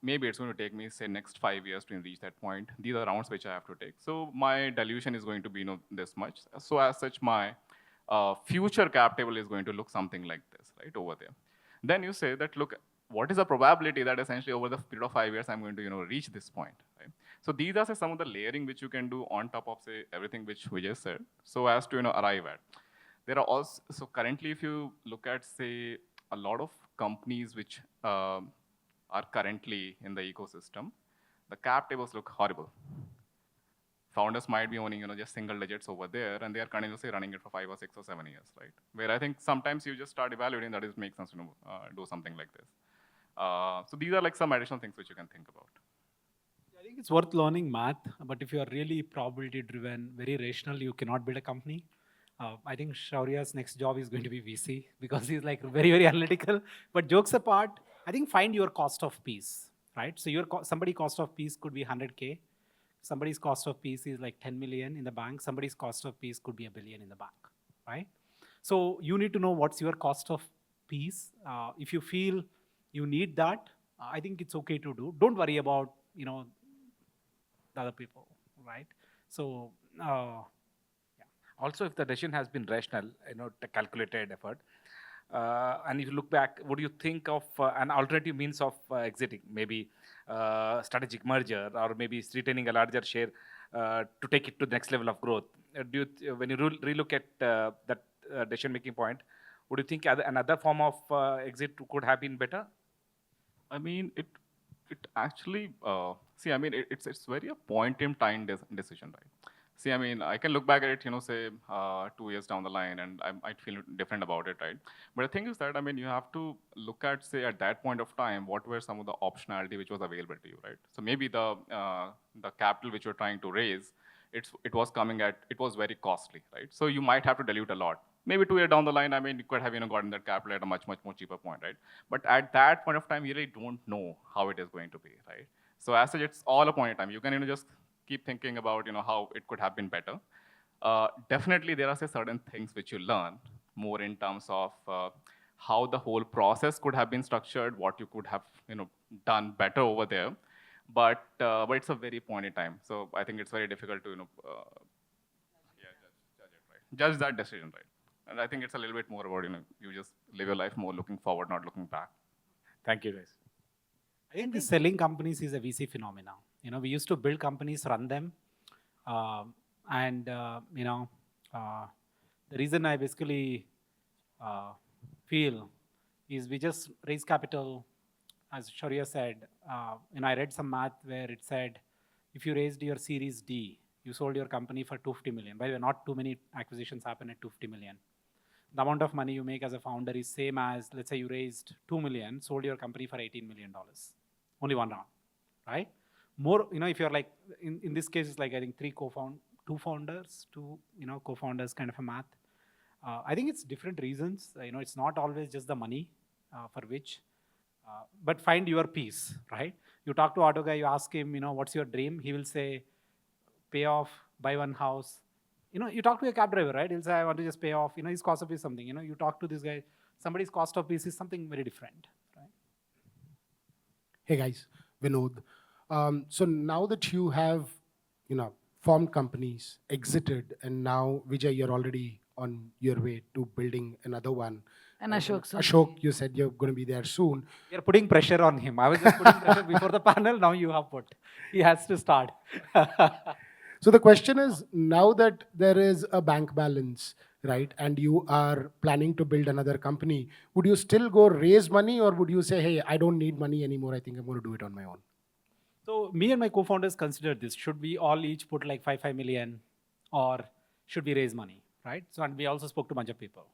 S4: Maybe it's going to take me say next 5 years to reach that point. These are rounds which I have to take. So my dilution is going to be this much. So as such, my future cap table is going to look something like this, right, over there. Then you say that, look, what is the probability that essentially over the period of 5 years I'm going to reach this point, right? So these are say, some of the layering which you can do on top of say everything which we just said, so as to arrive at. There are also, so currently if you look at, say, a lot of companies which are currently in the ecosystem, the cap tables look horrible. Founders might be owning, just single digits over there, and they are continuously running it for 5 or 6 or 7 years, right? Where I think sometimes you just start evaluating that it makes sense to do something like this. So these are like some additional things which you can think about.
S3: I think it's worth learning math, but if you are really probability driven, very rational, you cannot build a company. I think Shaurya's next job is going to be VC because he's like very, very analytical. But jokes apart, I think find your cost of piece, right? So your somebody cost of piece could be 100K. Somebody's cost of piece is like 10 million in the bank. Somebody's cost of piece could be $1 billion in the bank, right? So you need to know what's your cost of piece. If you feel you need that, I think it's okay to do. Don't worry about, the other people, right? So,
S7: Also, if the decision has been rational, the calculated effort, and if you look back, would you think of an alternative means of exiting, maybe strategic merger, or maybe retaining a larger share to take it to the next level of growth? When you relook at that decision-making point, would you think another form of exit could have been better?
S4: I mean, it actually, see, I mean, it's very a point in time decision, right? See, I mean, I can look back at it, say 2 years down the line, and I might feel different about it, right? But the thing is that, I mean, you have to look at, say, at that point of time, what were some of the optionality which was available to you, right? So maybe the capital which you're trying to raise, it was very costly, right? So you might have to dilute a lot. Maybe 2 years down the line, I mean, you could have gotten that capital at a much, much more cheaper point, right? But at that point of time, you really don't know how it is going to be, right? So as such, it's all a point in time. You can just keep thinking about how it could have been better. Definitely, there are certain things which you learn more in terms of how the whole process could have been structured, what you could have done better over there. But it's a very point in time. So I think it's very difficult to judge that decision, right? And I think it's a little bit more about you just live your life more looking forward, not looking back.
S7: Thank you, guys.
S3: I think the selling companies is a VC phenomenon. We used to build companies, run them, and the reason I basically feel is we just raise capital, as Shaurya said. I read some math where it said if you raised your Series D, you sold your company for 250 million. By the way, not too many acquisitions happen at 250 million. The amount of money you make as a founder is same as, let's say you raised 2 million, sold your company for $18 million. Only one round, right? More, if you're like, in this case, it's like, I think two co-founders kind of a math. I think it's different reasons. It's not always just the money for which, but find your peace, right? You talk to auto guy, you ask him, what's your dream? He will say, pay off, buy one house. You talk to a cab driver, right? He'll say, I want to just pay off. His cost of piece is something. You talk to this guy, somebody's cost of piece is something very different, right?
S8: Hey guys, Vinod. So now that you have, formed companies, exited, and now Vijay, you're already on your way to building another one.
S1: And Ashok, sir.
S8: Ashok, you said you're going to be there soon.
S3: You're putting pressure on him. I was just putting pressure before the panel. Now you have put. He has to start.
S8: So the question is, now that there is a bank balance, right, and you are planning to build another company, would you still go raise money, or would you say, hey, I don't need money anymore, I think I'm going to do it on my own?
S3: So me and my co-founders considered this. Should we all each put like 5 million, or should we raise money, right? So, and we also spoke to a bunch of people.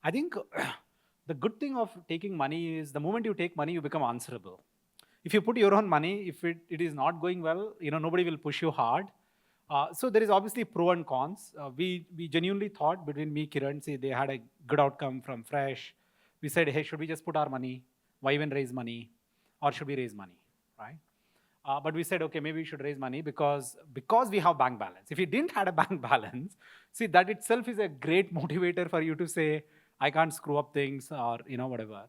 S3: I think the good thing of taking money is the moment you take money, you become answerable. If you put your own money, if it is not going well, nobody will push you hard. So there is obviously pro and cons. We genuinely thought between me, Kiran, say they had a good outcome from Fresh. We said, hey, should we just put our money? Why even raise money? Or should we raise money, right? But we said, okay, maybe we should raise money because we have bank balance. If you didn't have a bank balance, see, that itself is a great motivator for you to say, I can't screw up things or, whatever.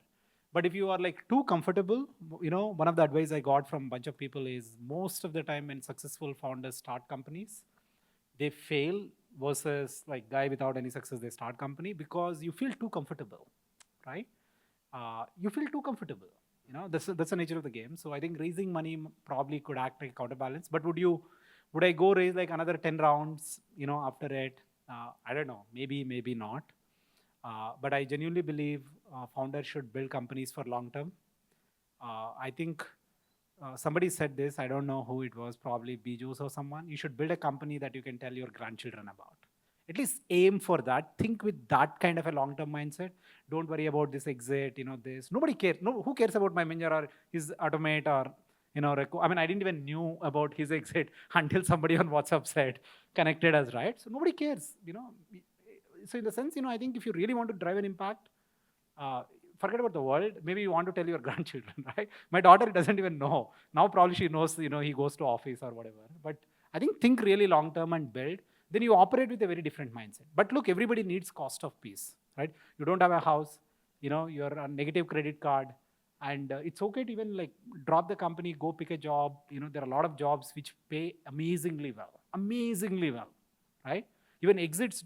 S3: But if you are like too comfortable, one of the advice I got from a bunch of people is most of the time when successful founders start companies, they fail versus like guy without any success, they start company because you feel too comfortable, right? You feel too comfortable. That's the nature of the game. So I think raising money probably could act like a counterbalance. But would I go raise like another 10 rounds, after it? I don't know. Maybe not. But I genuinely believe founders should build companies for long term. I think somebody said this, I don't know who it was, probably Bijos or someone. You should build a company that you can tell your grandchildren about. At least aim for that. Think with that kind of a long-term mindset. Don't worry about this exit, this. Nobody cares. No, who cares about my manager or his automate or, I mean, I didn't even knew about his exit until somebody on WhatsApp said, connected us, right? So nobody cares. So in the sense, I think if you really want to drive an impact, forget about the world. Maybe you want to tell your grandchildren, right? My daughter doesn't even know. Now probably she knows, he goes to office or whatever. But I think really long term and build. Then you operate with a very different mindset. But look, everybody needs cost of peace, right? You don't have a house, you're on negative credit card, and it's okay to even like drop the company, go pick a job. There are a lot of jobs which pay amazingly well, right? Even exits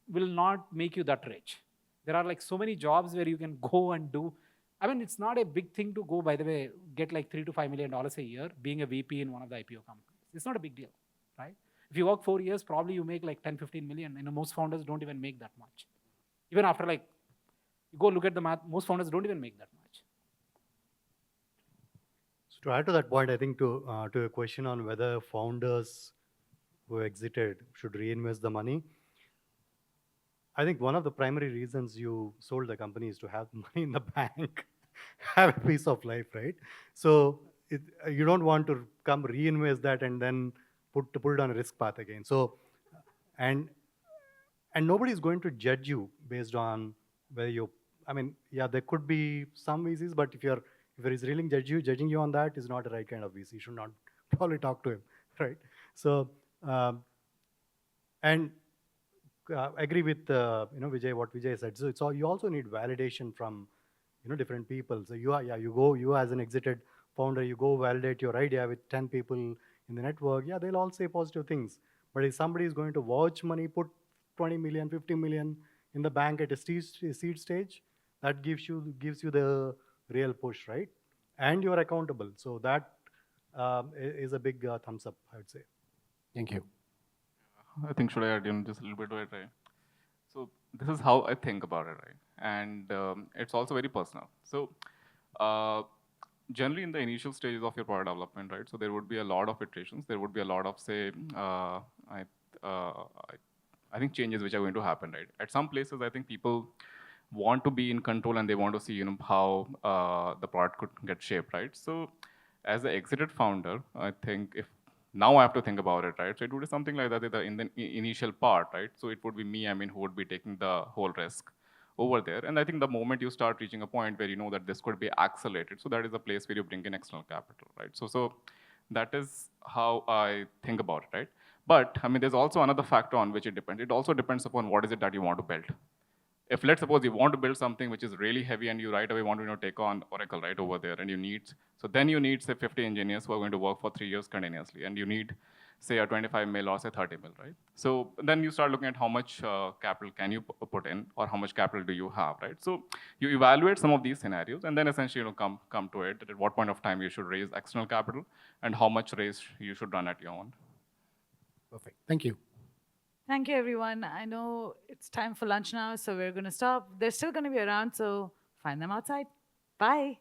S3: will not make you that rich. There are like so many jobs where you can go and do. I mean, it's not a big thing to go, by the way, get like $3 to $5 million a year being a VP in one of the IPO companies. It's not a big deal, right? If you work 4 years, probably you make like 10, 15 million. Most founders don't even make that much. Even after like, you go look at the math, most founders don't even make that much.
S2: So to add to that point, I think to a question on whether founders who exited should reinvest the money, I think one of the primary reasons you sold the company is to have money in the bank, have a piece of life, right? So you don't want to come reinvest that and then put it on a risk path again. So, and nobody is going to judge you based on whether you. I mean, yeah, there could be some VCs, but if he's really judging you on that, is not the right kind of VC. You should not probably talk to him, right? So, and agree with Vijay, what Vijay said. So it's all, you also need validation from different people. So you as an exited founder, you go validate your idea with 10 people in the network. Yeah, they'll all say positive things. But if somebody is going to watch money, put 20 million, 50 million in the bank at a seed stage, that gives you the real push, right? And you're accountable. So that is a big thumbs up, I would say.
S8: Thank you.
S4: I think should I add just a little bit to it, right? So this is how I think about it, right? And it's also very personal. So generally in the initial stages of your product development, right? So there would be a lot of iterations. There would be a lot of, say, I think changes which are going to happen, right? At some places, I think people want to be in control and they want to see, how the product could get shaped, right? So as the exited founder, I think if now I have to think about it, right? So it would be something like that in the initial part, right? So it would be me, who would be taking the whole risk over there. And I think the moment you start reaching a point where you know that this could be accelerated, so that is a place where you bring in external capital, right? So that is how I think about it, right? But there's also another factor on which it depends. It also depends upon what is it that you want to build. If let's suppose you want to build something which is really heavy and you right away want to take on Oracle right over there, and you need say 50 engineers who are going to work for 3 years continuously, and you need say a 25 mil or say 30 mil, right? So then you start looking at how much capital can you put in, or how much capital do you have, right? So you evaluate some of these scenarios, and then essentially come to it at what point of time you should raise external capital and how much raise you should run at your own.
S8: Perfect. Thank you.
S1: Thank you, everyone. I know it's time for lunch now, so we're going to stop. They're still going to be around, so find them outside. Bye.